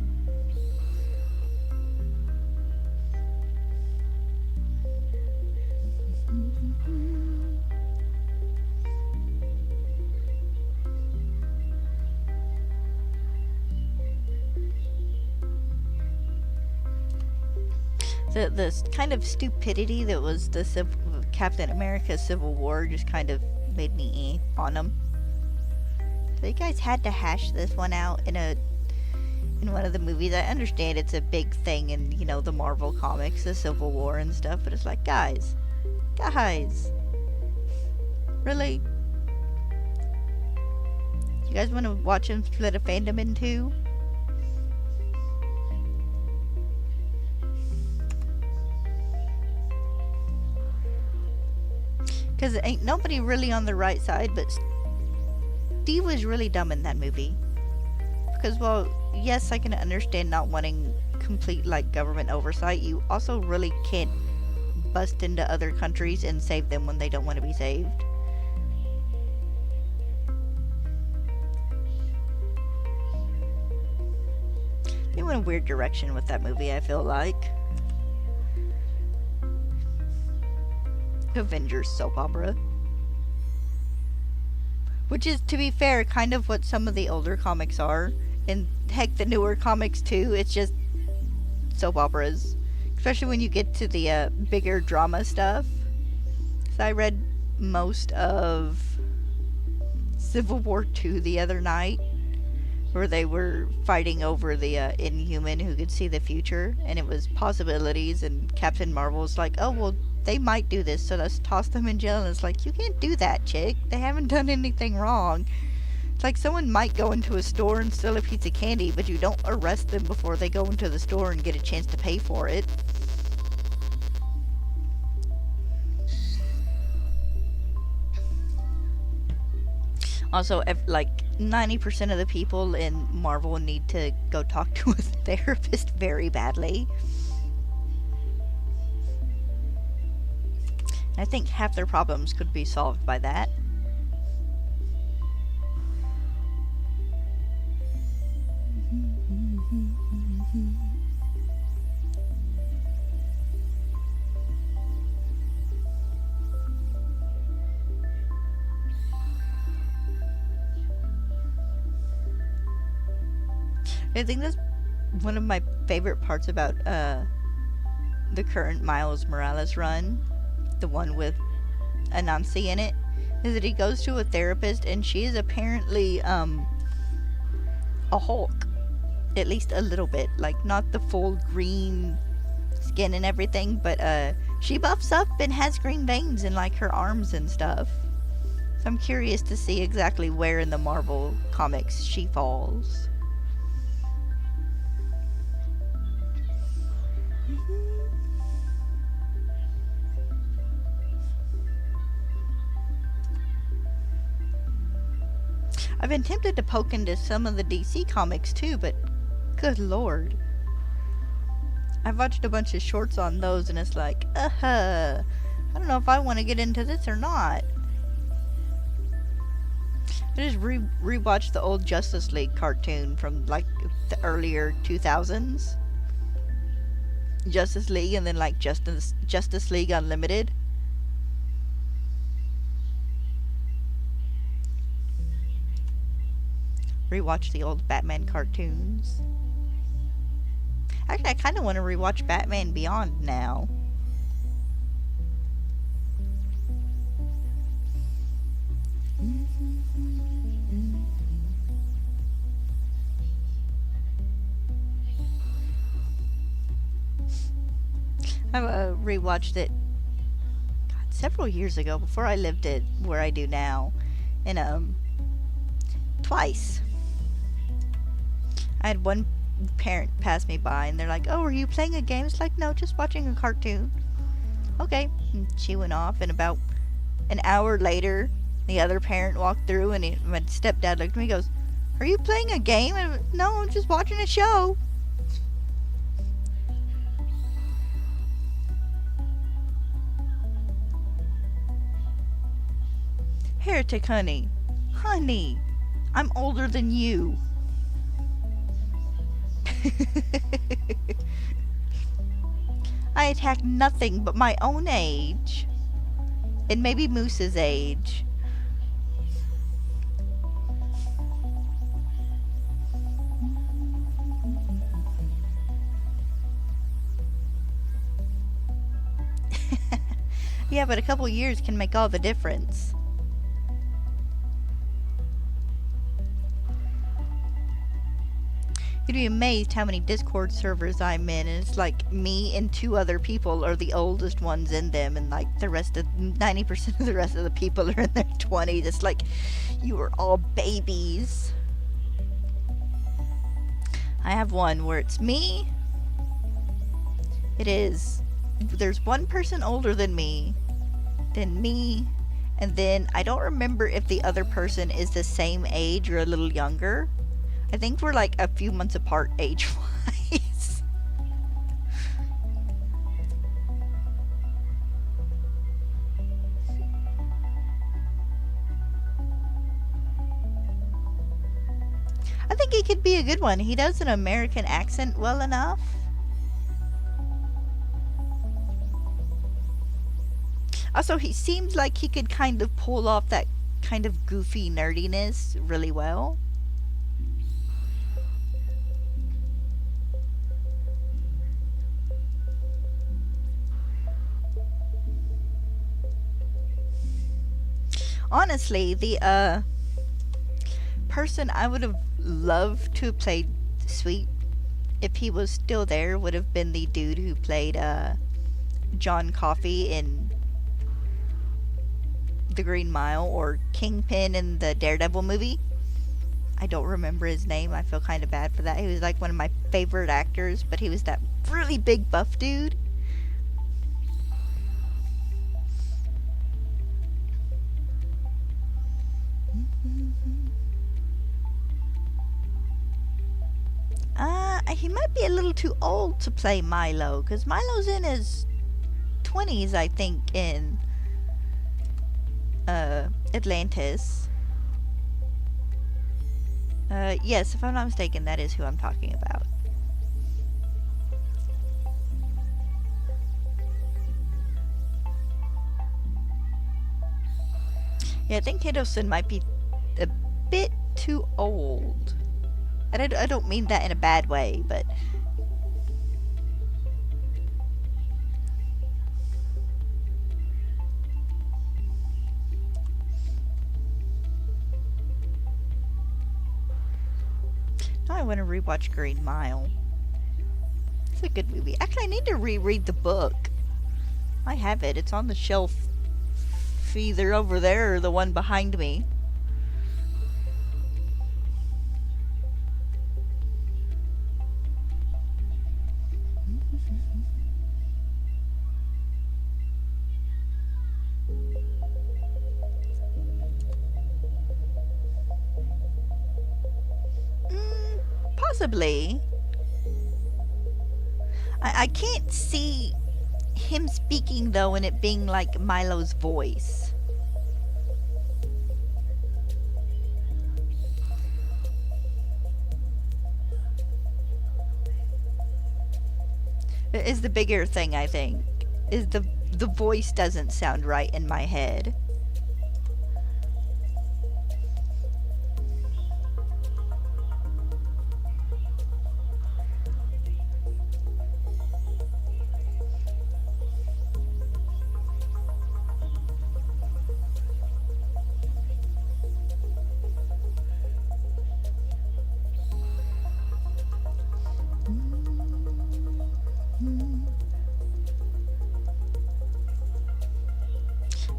The kind of stupidity that was the Captain America Civil War just kind of made me on them. So you guys had to hash this one out in one of the movies. I understand it's a big thing in, you know, the Marvel comics, the Civil War and stuff, but it's like, guys, really? You guys want to watch them split a fandom in two? Because ain't nobody really on the right side, but Steve was really dumb in that movie. Because, well, yes, I can understand not wanting complete, like, government oversight. You also really can't bust into other countries and save them when they don't want to be saved. They went a weird direction with that movie, I feel like. Avengers soap opera. Which is, to be fair, kind of what some of the older comics are. And heck, the newer comics too. It's just soap operas. Especially when you get to the bigger drama stuff. So I read most of Civil War II the other night. Where they were fighting over the Inhuman who could see the future. And it was possibilities. And Captain Marvel's like, oh, well, they might do this, so let's toss them in jail. And it's like, you can't do that, chick. They haven't done anything wrong. It's like someone might go into a store and steal a piece of candy, but you don't arrest them before they go into the store and get a chance to pay for it. Also, like, 90% of the people in Marvel need to go talk to a therapist very badly. I think half their problems could be solved by that. I think that's one of my favorite parts about the current Miles Morales run. The one with Anansi in it, is that he goes to a therapist and she is apparently a Hulk, at least a little bit, like not the full green skin and everything, but she buffs up and has green veins in like her arms and stuff. So I'm curious to see exactly where in the Marvel comics she falls. I've been tempted to poke into some of the DC comics too, but good lord. I've watched a bunch of shorts on those and it's like, I don't know if I want to get into this or not. I just rewatched the old Justice League cartoon from like the earlier 2000s. Justice League and then like Justice League Unlimited. rewatch the old Batman cartoons. Actually, I kind of want to rewatch Batman Beyond now. I rewatched it several years ago before I lived it where I do now, and twice. I had one parent pass me by and they're like, "Oh, are you playing a game?" It's like, "No, just watching a cartoon." Okay. And she went off, and about an hour later the other parent walked through, and my stepdad looked at me and goes, "Are you playing a game?" And no, I'm just watching a show. Heretic, honey. Honey, I'm older than you. I attack nothing but my own age. And maybe Moose's age. Yeah, but a couple years can make all the difference. You'd be amazed how many Discord servers I'm in, and it's like me and 2 other people are the oldest ones in them, and like the rest of 90% of the rest of the people are in their 20s. It's like you are all babies. I have one where it's me. There's one person older than me, and then I don't remember if the other person is the same age or a little younger. I think we're like a few months apart age-wise. I think he could be a good one. He does an American accent well enough. Also, he seems like he could kind of pull off that kind of goofy nerdiness really well. Honestly, the person I would have loved to have played Sweet, if he was still there, would have been the dude who played John Coffey in The Green Mile, or Kingpin in the Daredevil movie. I don't remember his name. I feel kind of bad for that. He was like one of my favorite actors, but he was that really big buff dude. He might be a little too old to play Milo, because Milo's in his 20s, I think, in Atlantis. Yes, if I'm not mistaken, that is who I'm talking about. Yeah, I think Hiddleston might be a bit too old. And I don't mean that in a bad way, but... Now I want to rewatch Green Mile. It's a good movie. Actually, I need to reread the book. I have it. It's on the shelf either over there or the one behind me. Possibly. I can't see him speaking though and it being like Milo's voice. Is the bigger thing, I think. Is the voice doesn't sound right in my head.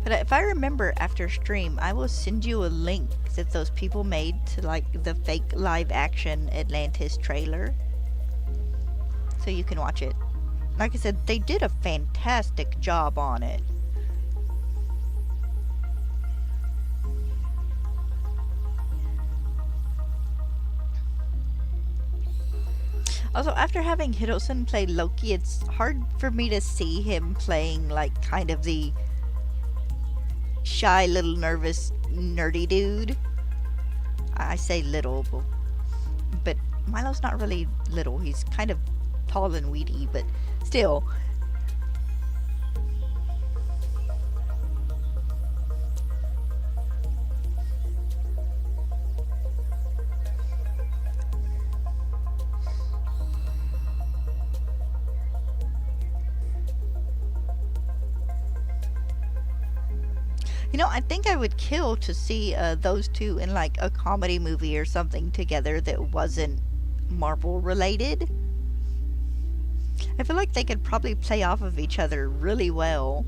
But if I remember after stream, I will send you a link that those people made to like the fake live action Atlantis trailer, so you can watch it. Like I said, they did a fantastic job on it. Also, after having Hiddleston play Loki, it's hard for me to see him playing like kind of the shy, little nervous, nerdy dude. I say little, but Milo's not really little. He's kind of tall and weedy, but still. You know, I think I would kill to see those two in like a comedy movie or something together that wasn't Marvel related. I feel like they could probably play off of each other really well.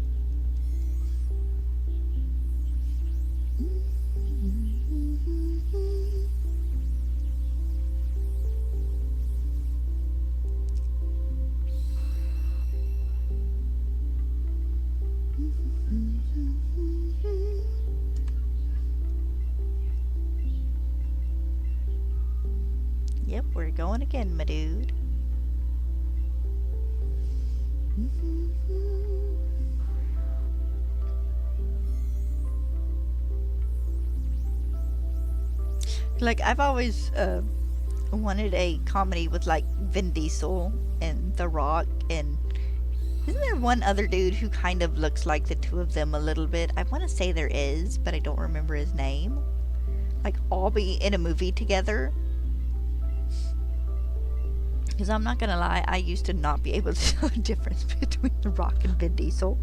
Yep, we're going again, my dude. Like, I've always wanted a comedy with like Vin Diesel and The Rock, and isn't there one other dude who kind of looks like the two of them a little bit? I want to say there is, but I don't remember his name. Like, all be in a movie together. Because I'm not gonna lie, I used to not be able to tell the difference between The Rock and Vin Diesel.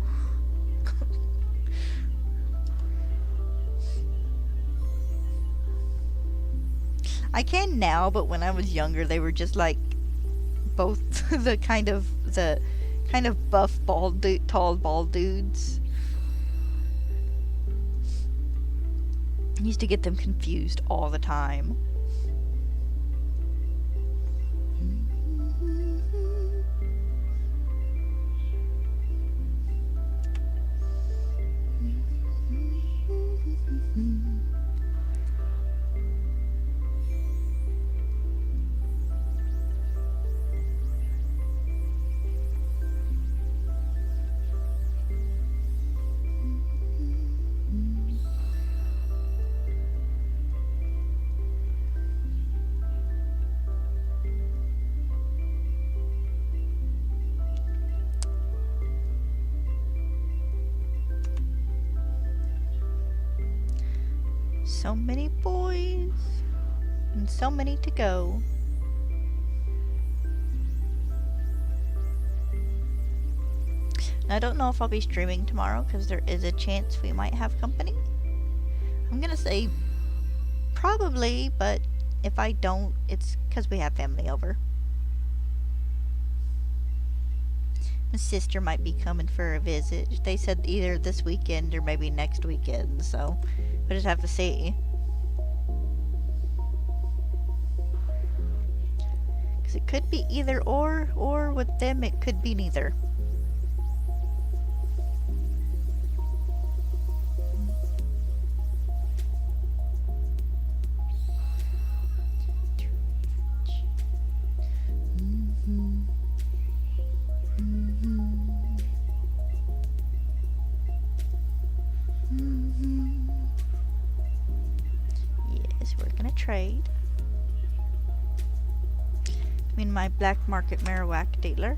I can now, but when I was younger, they were just like both the kind of buff tall bald dudes. I used to get them confused all the time. So many boys, and so many to go. Now, I don't know if I'll be streaming tomorrow, because there is a chance we might have company. I'm gonna say probably, but if I don't, it's because we have family over. My sister might be coming for a visit. They said either this weekend or maybe next weekend, so we'll just have to see. Because it could be either or with them it could be neither. Trade. I mean, my black market Marowak dealer.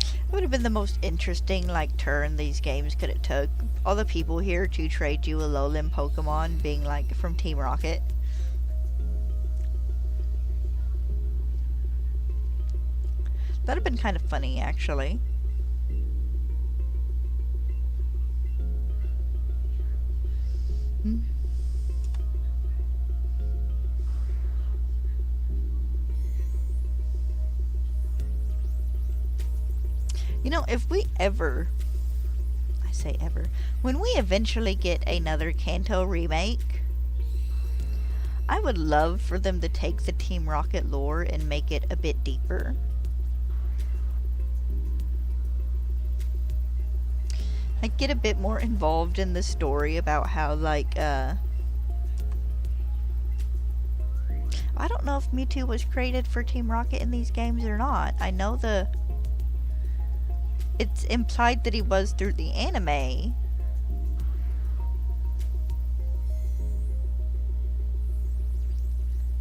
It would have been the most interesting, like, turn these games could have took. All the people here to trade you a Alolan Pokemon being, like, from Team Rocket. That'd have been kind of funny, actually. You know, if we ever, I say ever, when we eventually get another Kanto remake, I would love for them to take the Team Rocket lore and make it a bit deeper. Like, get a bit more involved in the story about how, like, I don't know if Mewtwo was created for Team Rocket in these games or not. I know it's implied that he was through the anime.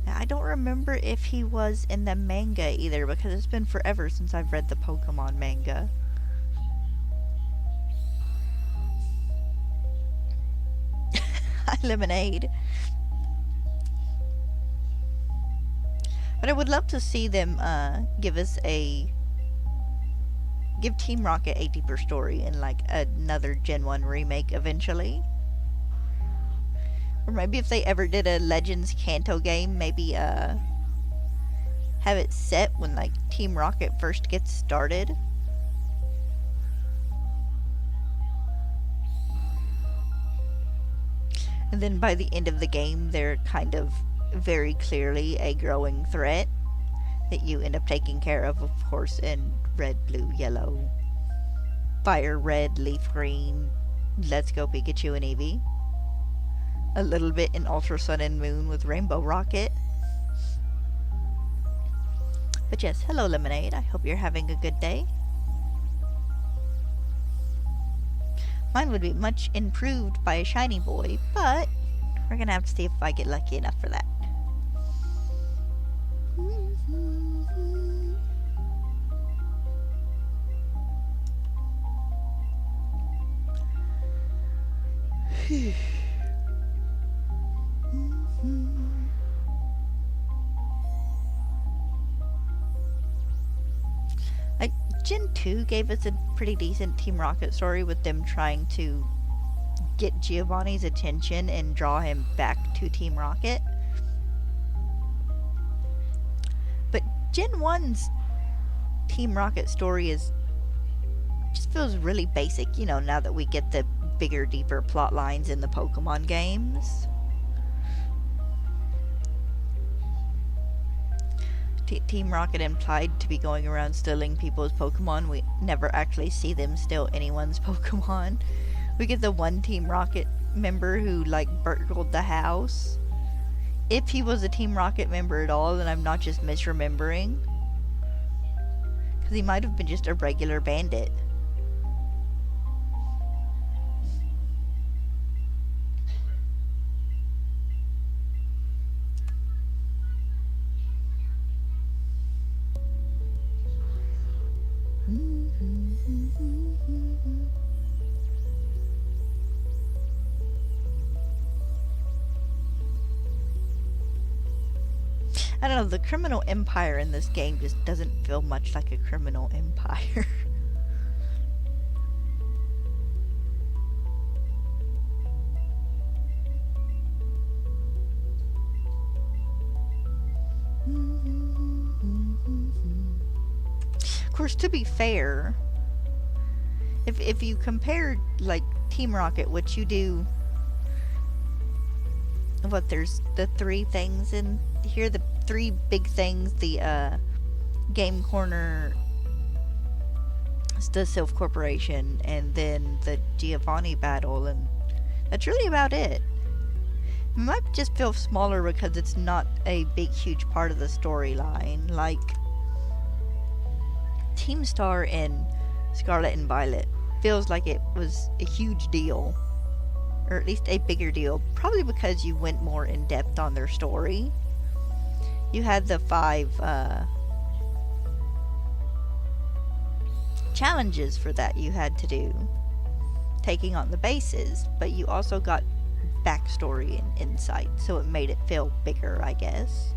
Now, I don't remember if he was in the manga either, because it's been forever since I've read the Pokemon manga. Lemonade. But I would love to see them give Team Rocket a deeper story in like another Gen 1 remake eventually. Or maybe if they ever did a Legends Kanto game, maybe have it set when like Team Rocket first gets started. And then by the end of the game, they're kind of very clearly a growing threat that you end up taking care of course, in red, blue, yellow, fire red, leaf green, Let's Go Pikachu and Eevee. A little bit in Ultra Sun and Moon with Rainbow Rocket. But yes, hello Lemonade, I hope you're having a good day. Mine would be much improved by a shiny boy, but we're gonna have to see if I get lucky enough for that. Gen 2 gave us a pretty decent Team Rocket story with them trying to get Giovanni's attention and draw him back to Team Rocket. But Gen 1's Team Rocket story just feels really basic, you know, now that we get the bigger, deeper plot lines in the Pokemon games. Team Rocket implied to be going around stealing people's Pokemon. We never actually see them steal anyone's Pokemon. We get the one Team Rocket member who, like, burgled the house. If he was a Team Rocket member at all, then I'm not just misremembering. Because he might have been just a regular bandit. I don't know, the criminal empire in this game just doesn't feel much like a criminal empire. Of course, to be fair, if you compare, like, Team Rocket, which you do, what, there's the three things in here, the three big things, the Game Corner, the Sylph Corporation, and then the Giovanni battle, and that's really about it. It might just feel smaller because it's not a big, huge part of the storyline, like Team Star and Scarlet and Violet feels like it was a huge deal, or at least a bigger deal, probably because you went more in depth on their story. You had the 5 challenges for that you had to do, taking on the bases, but you also got backstory and insight, so it made it feel bigger, I guess.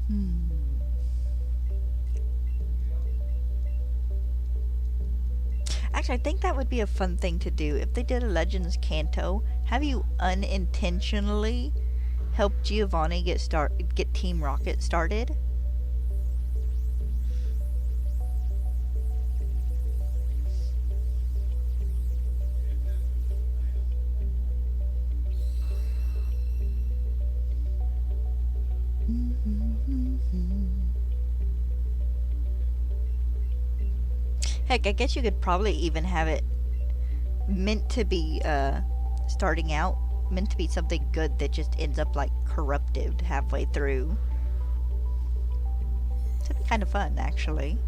Hmm. Actually, I think that would be a fun thing to do. If they did a Legends Kanto, have you unintentionally help Giovanni get Team Rocket started? Heck, I guess you could probably even have it meant to be starting out meant to be something good that just ends up like corrupted halfway through. That'd be kind of fun, actually.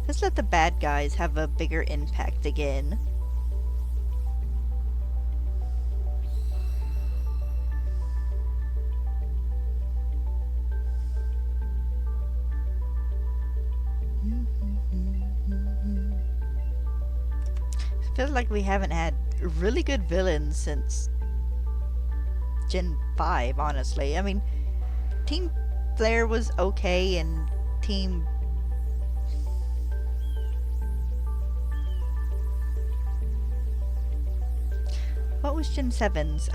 Let's let the bad guys have a bigger impact again. Feels like we haven't had really good villains since Gen 5, honestly. I mean, Team Flare was okay, and Team... What was Gen 7's?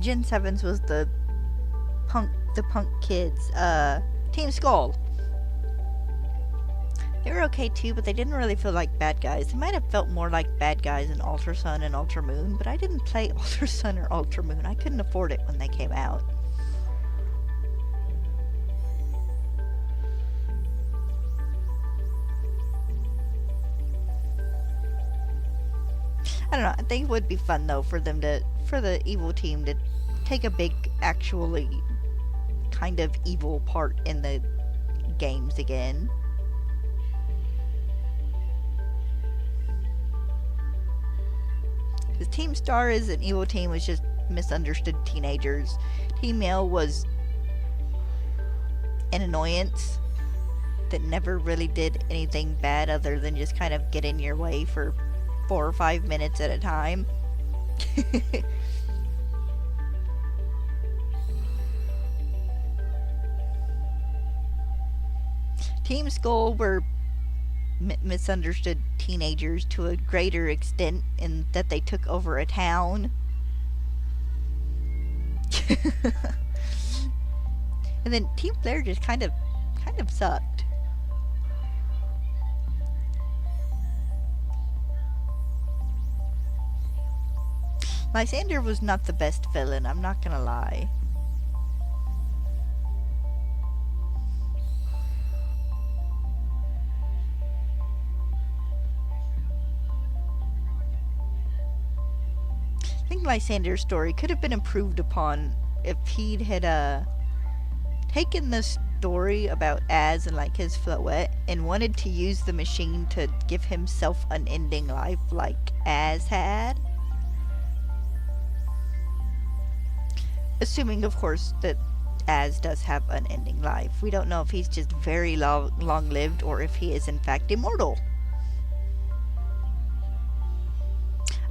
Gen 7's was the punk kids. Team Skull. They were okay too, but they didn't really feel like bad guys. They might have felt more like bad guys in Ultra Sun and Ultra Moon, but I didn't play Ultra Sun or Ultra Moon. I couldn't afford it when they came out. I don't know. I think it would be fun though for the evil team to take a big, actually kind of evil part in the games again. Because Team Star as an evil team was just misunderstood teenagers. Team Male was an annoyance that never really did anything bad other than just kind of get in your way for 4 or 5 minutes at a time. Team Skull were misunderstood teenagers to a greater extent in that they took over a town. And then Team Flare just kind of sucked. Lysander was not the best villain, I'm not gonna lie. I think Lysander's story could have been improved upon if he'd had taken the story about Az and like his Floette and wanted to use the machine to give himself unending life like Az had. Assuming, of course, that Az does have unending life. We don't know if he's just very long-lived or if he is in fact immortal.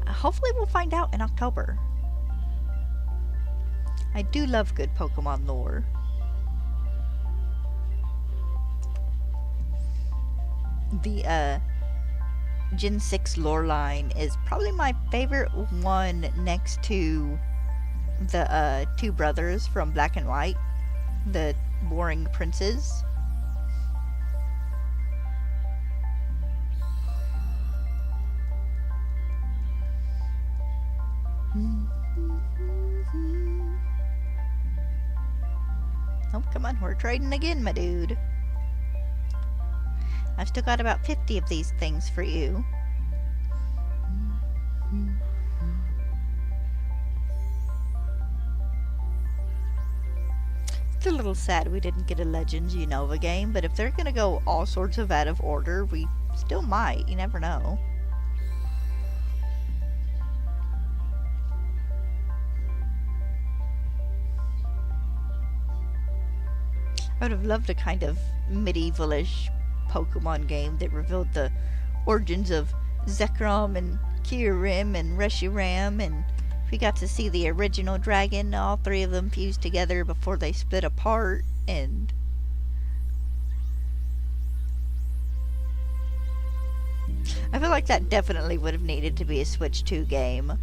Hopefully we'll find out in October. I do love good Pokemon lore. The Gen 6 lore line is probably my favorite one next to the two brothers from Black and White, the boring princes. Oh, come on, we're trading again, my dude. I've still got about 50 of these things for you. It's a little sad we didn't get a Legends Unova game, but if they're gonna go all sorts of out of order, we still might. You never know. I would have loved a kind of medievalish Pokemon game that revealed the origins of Zekrom and Kyurem and Reshiram and We got to see the original dragon, all three of them fused together before they split apart, and I feel like that definitely would have needed to be a Switch 2 game.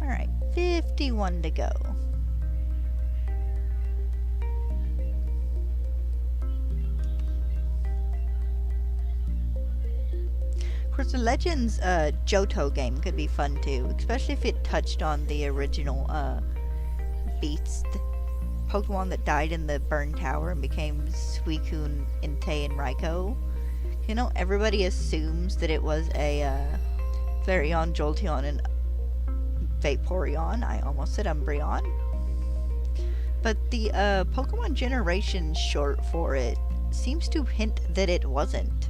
Alright, 51 to go. Of course, the Legends Johto game could be fun too, especially if it touched on the original beast Pokemon that died in the burn tower and became Suicune, Entei, and Raikou. You know, everybody assumes that it was a Flareon, Jolteon, and Vaporeon. I almost said Umbreon. But the Pokemon Generation short for it seems to hint that it wasn't.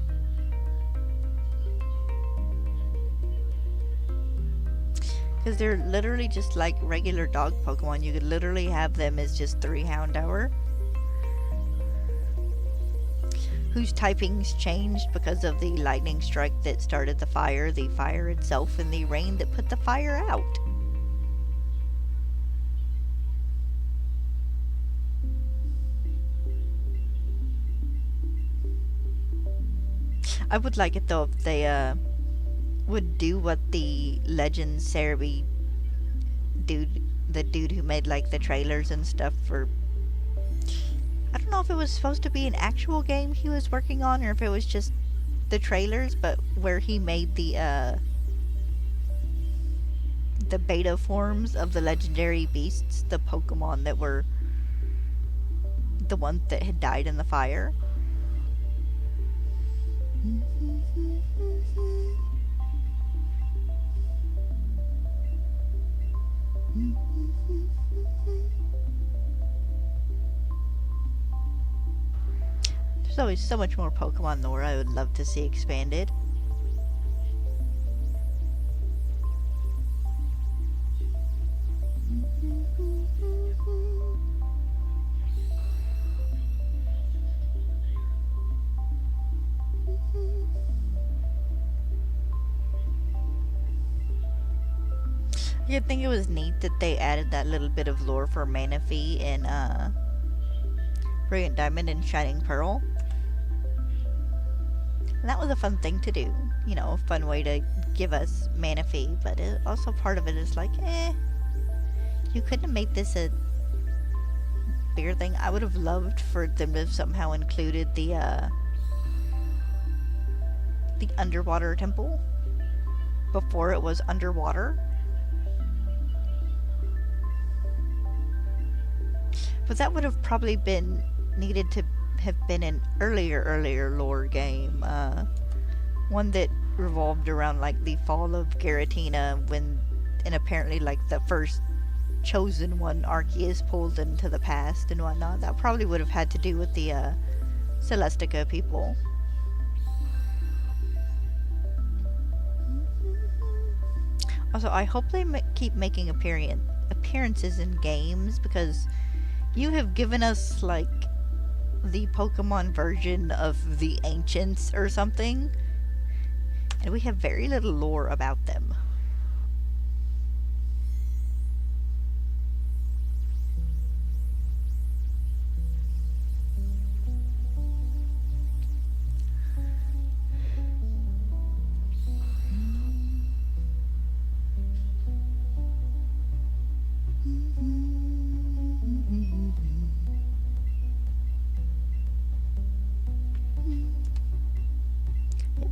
Because they're literally just like regular dog Pokemon. You could literally have them as just 3 Houndour. Whose typings changed because of the lightning strike that started the fire itself, and the rain that put the fire out. I would like it though if they would do what the Legend Cerebi dude, the dude who made like the trailers and stuff for, I don't know if it was supposed to be an actual game he was working on or if it was just the trailers, but where he made the beta forms of the legendary beasts, the Pokemon that were the ones that had died in the fire. There's always so much more Pokemon lore I would love to see expanded. I think it was neat that they added that little bit of lore for Manaphy in Brilliant Diamond and Shining Pearl. And that was a fun thing to do. You know, a fun way to give us Manaphy, but also part of it is like, you couldn't have made this a bigger thing. I would have loved for them to have somehow included the underwater temple before it was underwater. But that would have probably been needed to have been an earlier lore game. One that revolved around like the fall of Giratina and apparently like the first chosen one, Arceus, pulled into the past and whatnot. That probably would have had to do with the Celestica people. Also, I hope they keep making appearances in games, because you have given us, like, the Pokemon version of the Ancients or something, and we have very little lore about them.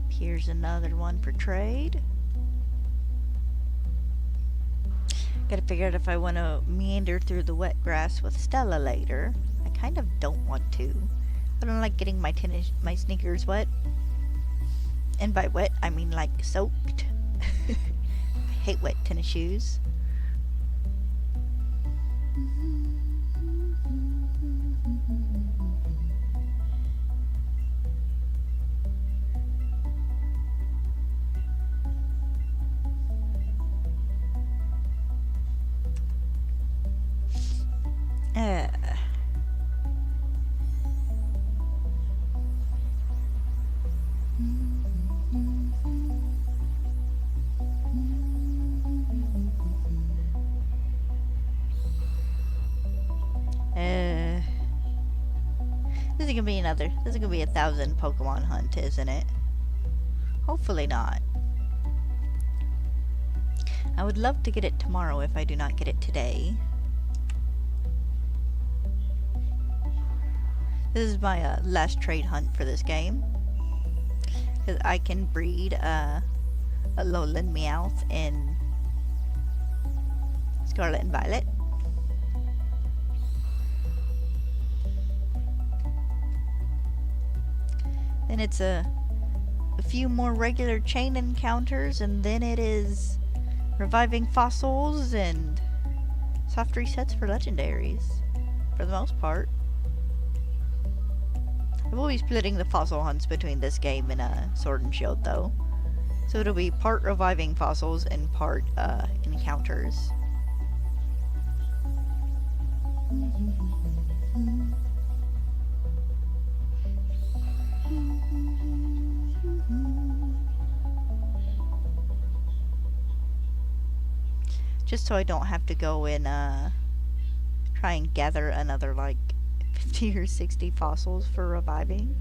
Here's another one for trade. Gotta figure out if I want to meander through the wet grass with Stella later. I kind of don't want to. I don't like getting my sneakers wet. And by wet, I mean like soaked. I hate wet tennis shoes. This is gonna be another. This is gonna be 1,000 Pokemon hunt, isn't it? Hopefully not. I would love to get it tomorrow if I do not get it today. This is my last trade hunt for this game. Because I can breed a lowland Meowth in Scarlet and Violet. Then it's a few more regular chain encounters, and then it is reviving fossils and soft resets for legendaries, for the most part. I will be splitting the fossil hunts between this game and Sword and Shield, though. So it'll be part reviving fossils and part encounters. Just so I don't have to go and try and gather another like 50 or 60 fossils for reviving.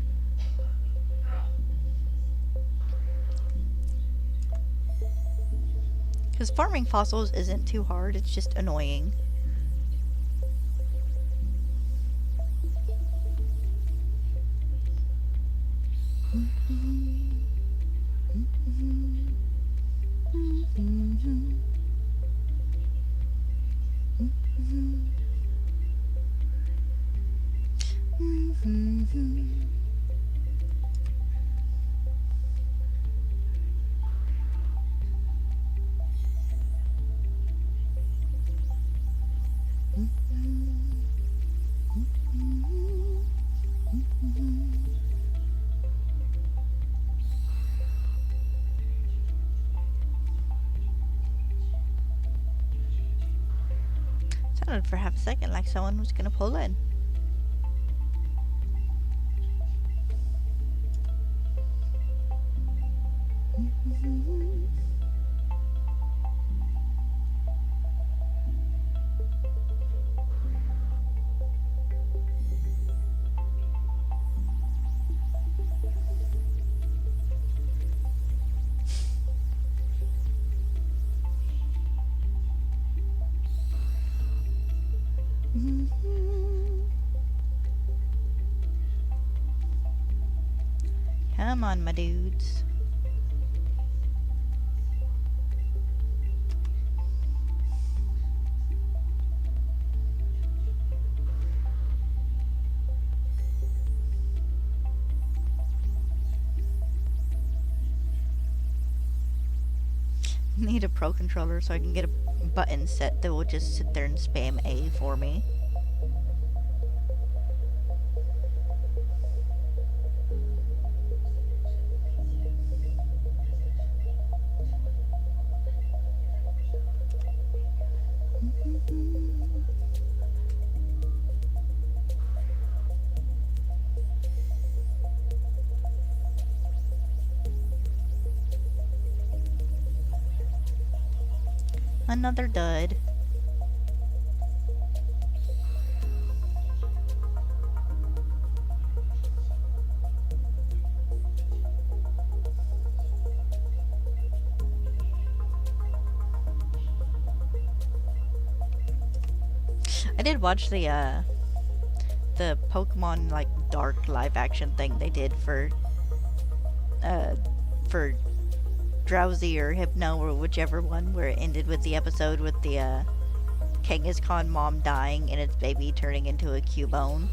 Because farming fossils isn't too hard, it's just annoying. Sounded for half a second like someone was gonna pull in. Come on, my dudes. Need a Pro controller so I can get a button set that will just sit there and spam A for me. Another dud. I did watch the Pokemon like Dark live action thing they did for Drowsy or Hypno or whichever one, where it ended with the episode with the Kangaskhan mom dying and its baby turning into a Cubone.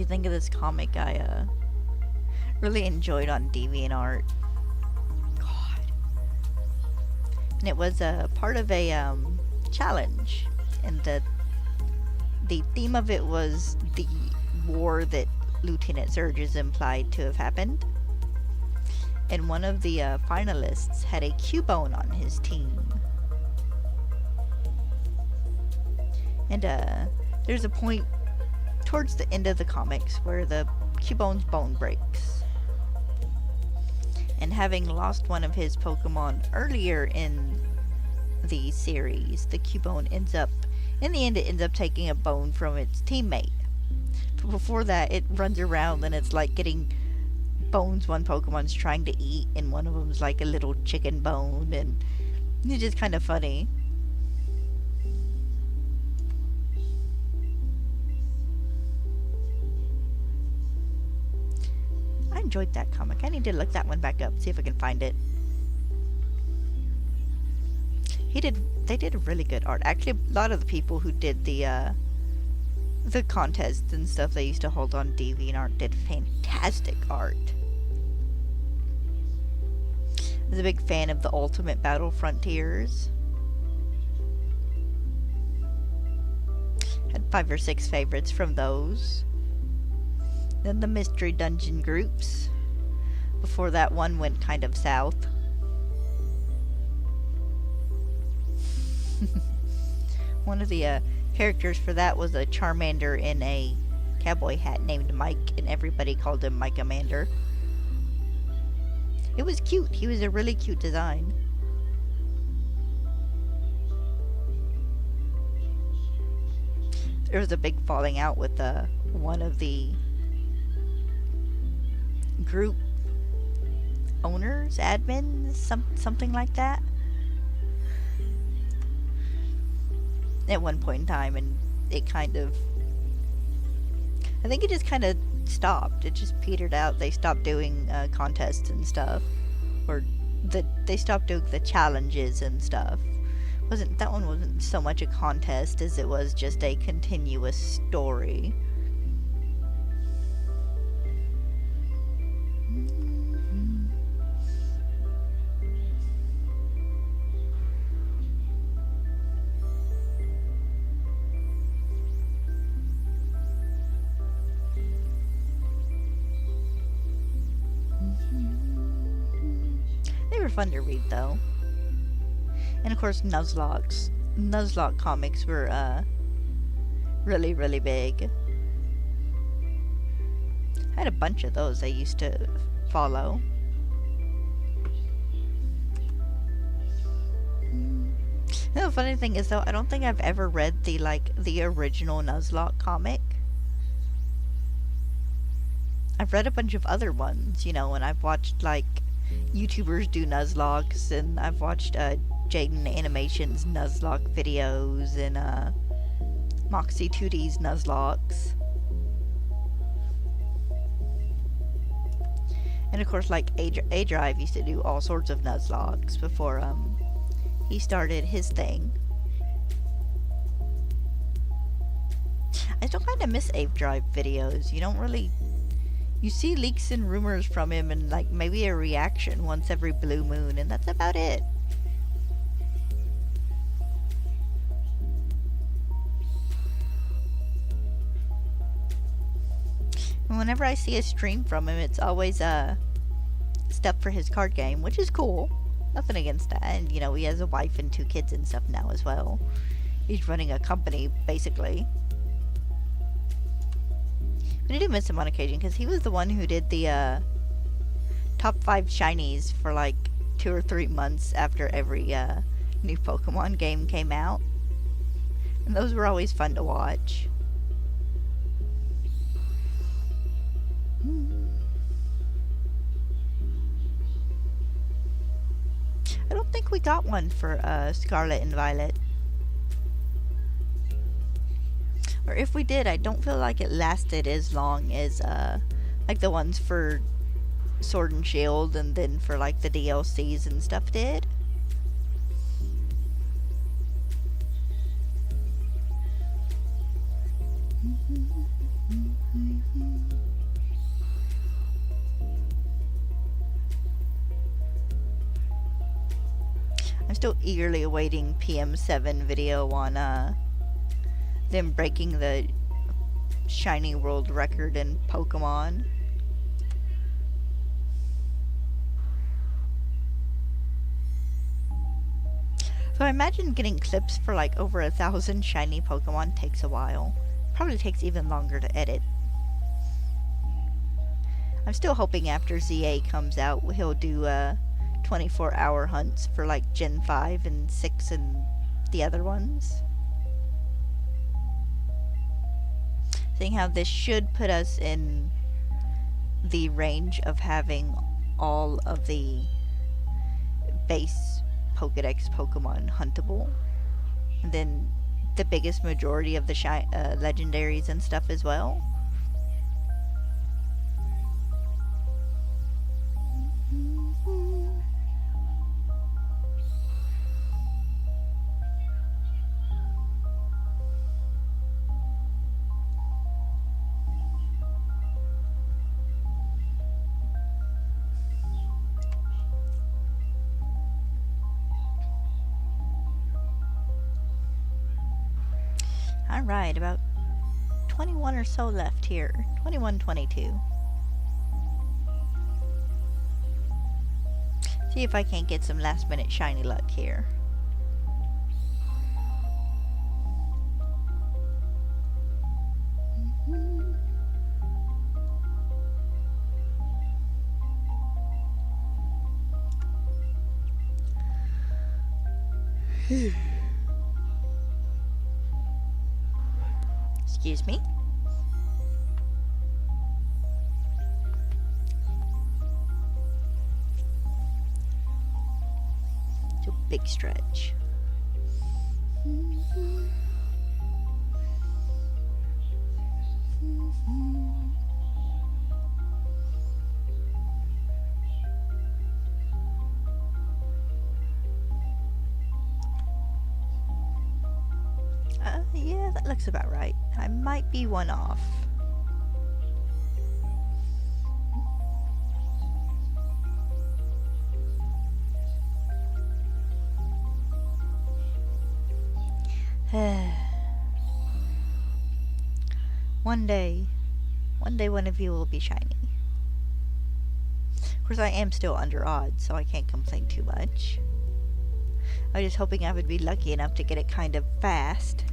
you think of this comic I really enjoyed on DeviantArt. God. And it was a part of a challenge, and the theme of it was the war that Lieutenant Surge is implied to have happened. And one of the finalists had a Cubone on his team. And there's a point towards the end of the comics where the Cubone's bone breaks. And having lost one of his Pokemon earlier in the series, the Cubone ends up, in the end, it ends up taking a bone from its teammate. But before that, it runs around and it's like getting bones one Pokemon's trying to eat, and one of them's like a little chicken bone, and it's just kind of funny. I enjoyed that comic. I need to look that one back up, see if I can find it. They did really good art. Actually, a lot of the people who did the contests and stuff they used to hold on DeviantArt did fantastic art. I was a big fan of the Ultimate Battle Frontiers. Had 5 or 6 favorites from those. Then the Mystery Dungeon groups. Before that one went kind of south. One of the characters for that was a Charmander in a cowboy hat named Mike, and everybody called him Mike-a-mander. It was cute. He was a really cute design. There was a big falling out with one of the group owners, admins, something like that. At one point in time, and it kind of, I think it just kind of stopped. It just petered out. They stopped doing contests and stuff, or they stopped doing the challenges and stuff. That one wasn't so much a contest as it was just a continuous story. They were fun to read, though. And of course, Nuzlocke comics were really, really big. I had a bunch of those I used to follow. The funny thing is, though, I don't think I've ever read the original Nuzlocke comic. I've read a bunch of other ones, you know, and I've watched YouTubers do Nuzlocks, and I've watched Jaden Animation's Nuzlocke videos, and Moxie 2D's Nuzlocks. And of course, A-Drive used to do all sorts of Nuzlocks before he started his thing. I still kind of miss A-Drive videos. You see leaks and rumors from him, and maybe a reaction once every blue moon, and that's about it. And whenever I see a stream from him, it's always stuff for his card game, which is cool. Nothing against that. And he has a wife and 2 kids and stuff now as well. He's running a company, basically. But I do miss him on occasion, because he was the one who did the top 5 shinies for 2 or 3 months after every new Pokemon game came out. And those were always fun to watch. I don't think we got one for Scarlet and Violet. Or if we did, I don't feel like it lasted as long as the ones for Sword and Shield, and then for the DLCs and stuff did. I'm still eagerly awaiting PM7 video on them breaking the shiny world record in Pokemon. So I imagine getting clips for like over 1,000 shiny Pokemon takes a while. Probably takes even longer to edit. I'm still hoping after ZA comes out, he'll do 24-hour hunts for like Gen 5 and 6 and the other ones. Seeing how this should put us in the range of having all of the base Pokedex Pokemon huntable. And then the biggest majority of the legendaries and stuff as well. Alright, about 21 or so left here. 21, 22. See if I can't get some last minute shiny luck here. Excuse me. It's a big stretch. Yeah, that looks about right. I might be one off. One day one of you will be shiny. Of course, I am still under odds, so I can't complain too much. I was just hoping I would be lucky enough to get it kind of fast.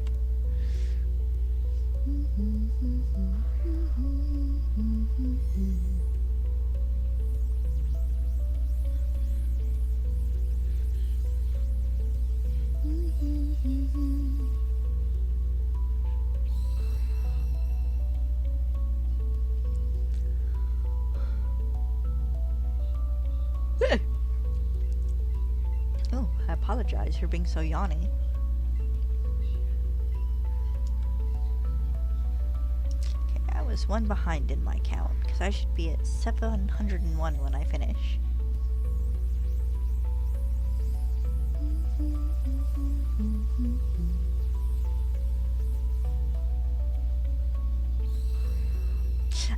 Oh, I apologize for being so yawny. Okay, I was one behind in my count, because I should be at 701 when I finish.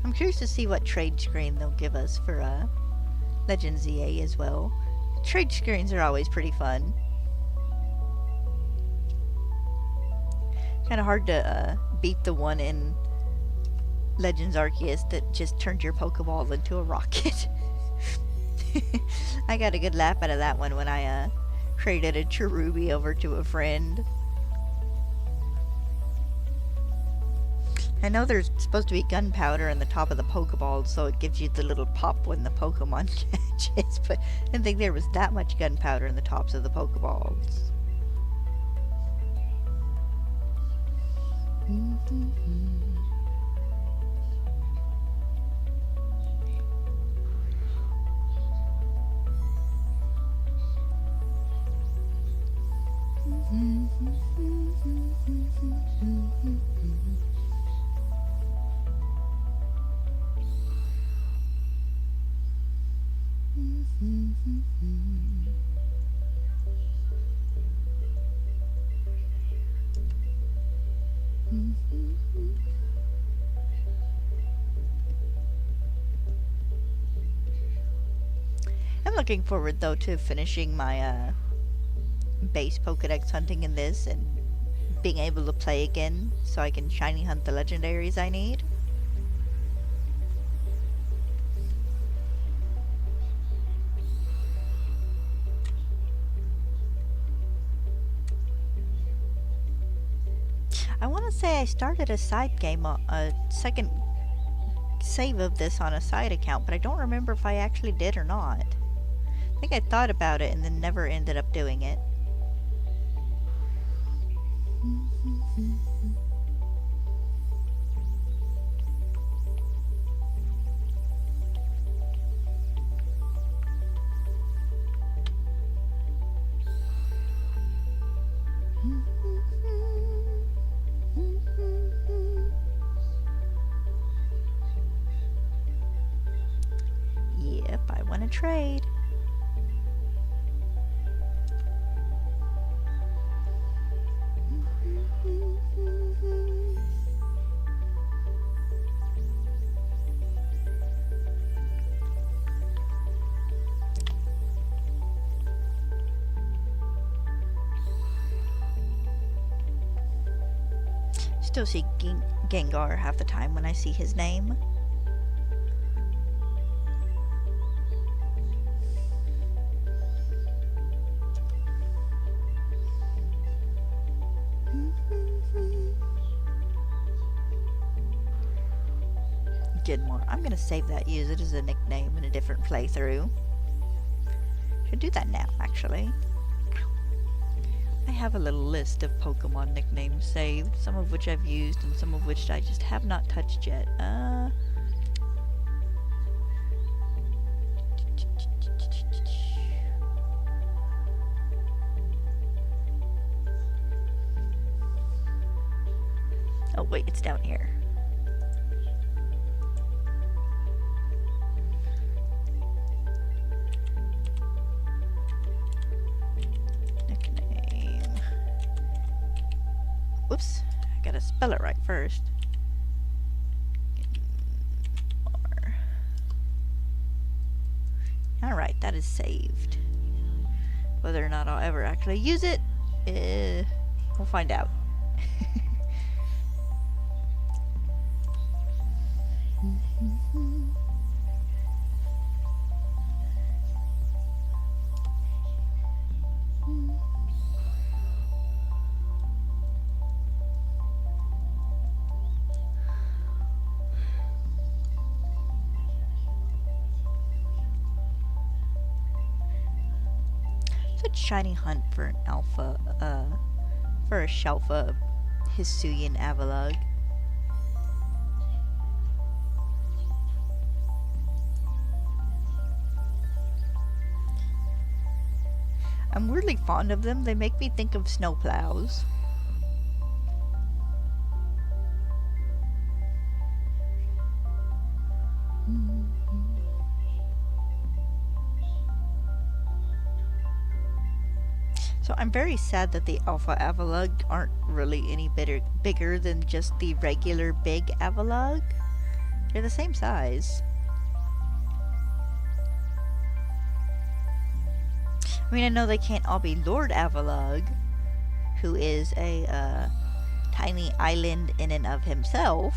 I'm curious to see what trade screen they'll give us for Legends EA as well. Trade screens are always pretty fun. Kind of hard to beat the one in Legends Arceus that just turned your Pokeball into a rocket. I got a good laugh out of that one when I traded a Cherubi over to a friend. I know there's supposed to be gunpowder in the top of the Pokeball, so it gives you the little pop when the Pokemon catches, but I didn't think there was that much gunpowder in the tops of the Pokeballs. I'm looking forward though to finishing my base Pokedex hunting in this and being able to play again so I can shiny hunt the legendaries I need. I want to say I started a side game, a second save of this on a side account, but I don't remember if I actually did or not. I think I thought about it and then never ended up doing it. Yep, I want to trade. Still see Gengar half the time when I see his name. Gidmore. I'm gonna save that, use it as a nickname in a different playthrough. Should do that now, actually. I have a little list of Pokemon nicknames saved, some of which I've used and some of which I just have not touched yet. Oh wait, it's down here. Whoops, I gotta spell it right first. Alright, that is saved. Whether or not I'll ever actually use it, we'll find out. Such shiny hunt for an alpha, for a Shelfa Hisuian Avalugg. I'm weirdly fond of them. They make me think of snowplows. So I'm very sad that the Alpha Avalugg aren't really any bigger than just the regular big Avalugg. They're the same size. I mean, I know they can't all be Lord Avalugg, who is a tiny island in and of himself.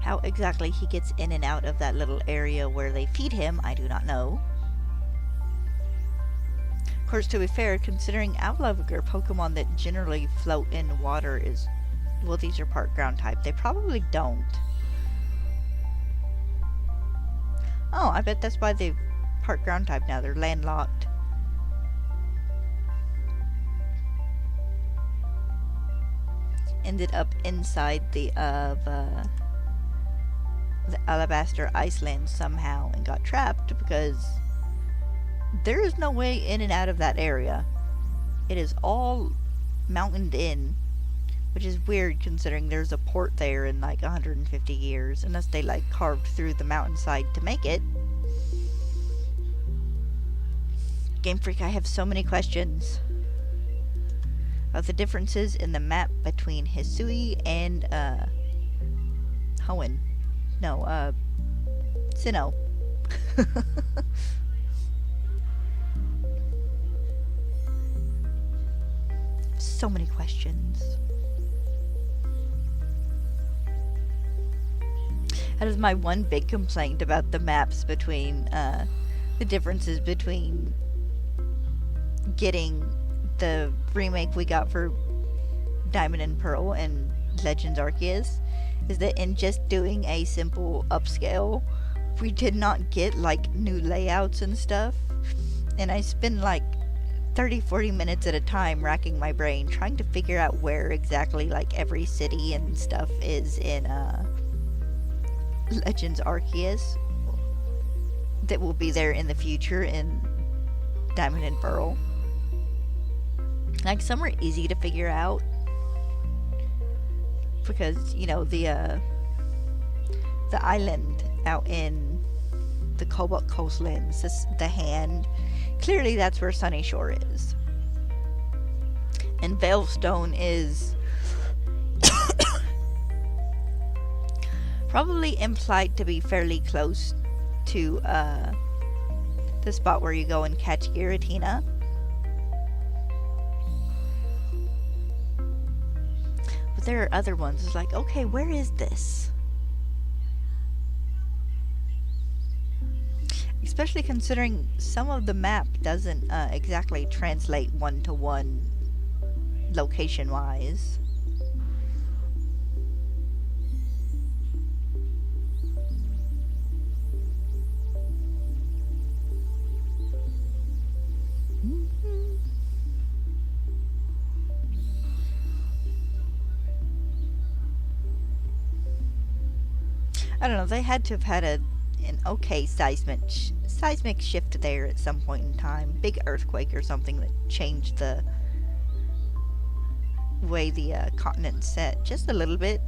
How exactly he gets in and out of that little area where they feed him, I do not know. Of course, to be fair, considering Avalugg are Pokemon that generally float in water is... well, these are part ground type. They probably don't. Oh, I bet that's why they're part ground type now. They're landlocked. Ended up inside the Alabaster Iceland somehow and got trapped because there is no way in and out of that area. It is all mountained in, which is weird considering there's a port there in like 150 years, unless they like carved through the mountainside to make it. Game Freak, I have so many questions. of the differences in the map between Hisui and Hoenn. No, Sinnoh. So many questions. That is my one big complaint about the maps between, the differences between getting the remake we got for Diamond and Pearl and Legends Arceus, is that in just doing a simple upscale, we did not get, like, new layouts and stuff. And I spend, like, 30-40 minutes at a time racking my brain trying to figure out where exactly, like, every city and stuff is in Legends Arceus that will be there in the future in Diamond and Pearl. Like, some are easy to figure out because, you know, the island out in the Cobalt Coastlands, the Hand, clearly that's where Sunny Shore is. And Veilstone is probably implied to be fairly close to the spot where you go and catch Giratina. But there are other ones. It's like, okay, where is this? Especially considering some of the map doesn't exactly translate one-to-one location-wise. I don't know, they had to have had an okay seismic shift there at some point in time. Big earthquake or something that changed the way the continent set just a little bit.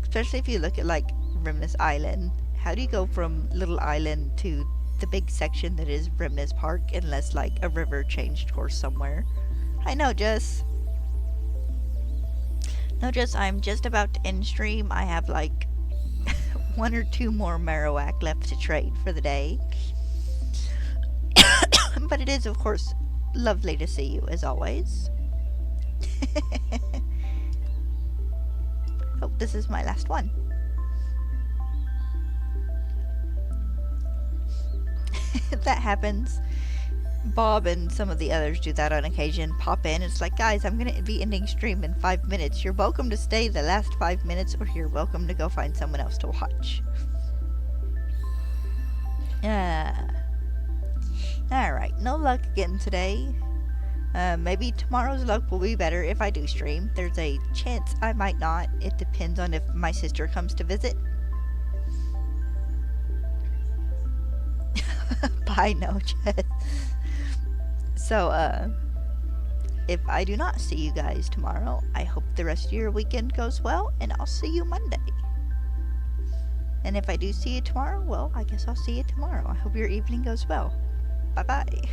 Especially if you look at, like, Rimnus Island. How do you go from Little Island to the big section that is Rimnus Park unless, like, a river changed course somewhere? I know, Jess. No, Jess, I'm just about to end stream. I have, like, 1 or 2 more Marowak left to trade for the day. But it is, of course, lovely to see you, as always. Oh, this is my last one. That happens. Bob and some of the others do that on occasion. Pop in. It's like, guys, I'm going to be ending stream in 5 minutes. You're welcome to stay the last 5 minutes, or you're welcome to go find someone else to watch. Alright, no luck again today. Maybe tomorrow's luck will be better if I do stream. There's a chance I might not. It depends on if my sister comes to visit. Bye, no, Jess. So, if I do not see you guys tomorrow, I hope the rest of your weekend goes well, and I'll see you Monday. And if I do see you tomorrow, well, I guess I'll see you tomorrow. I hope your evening goes well. Bye-bye.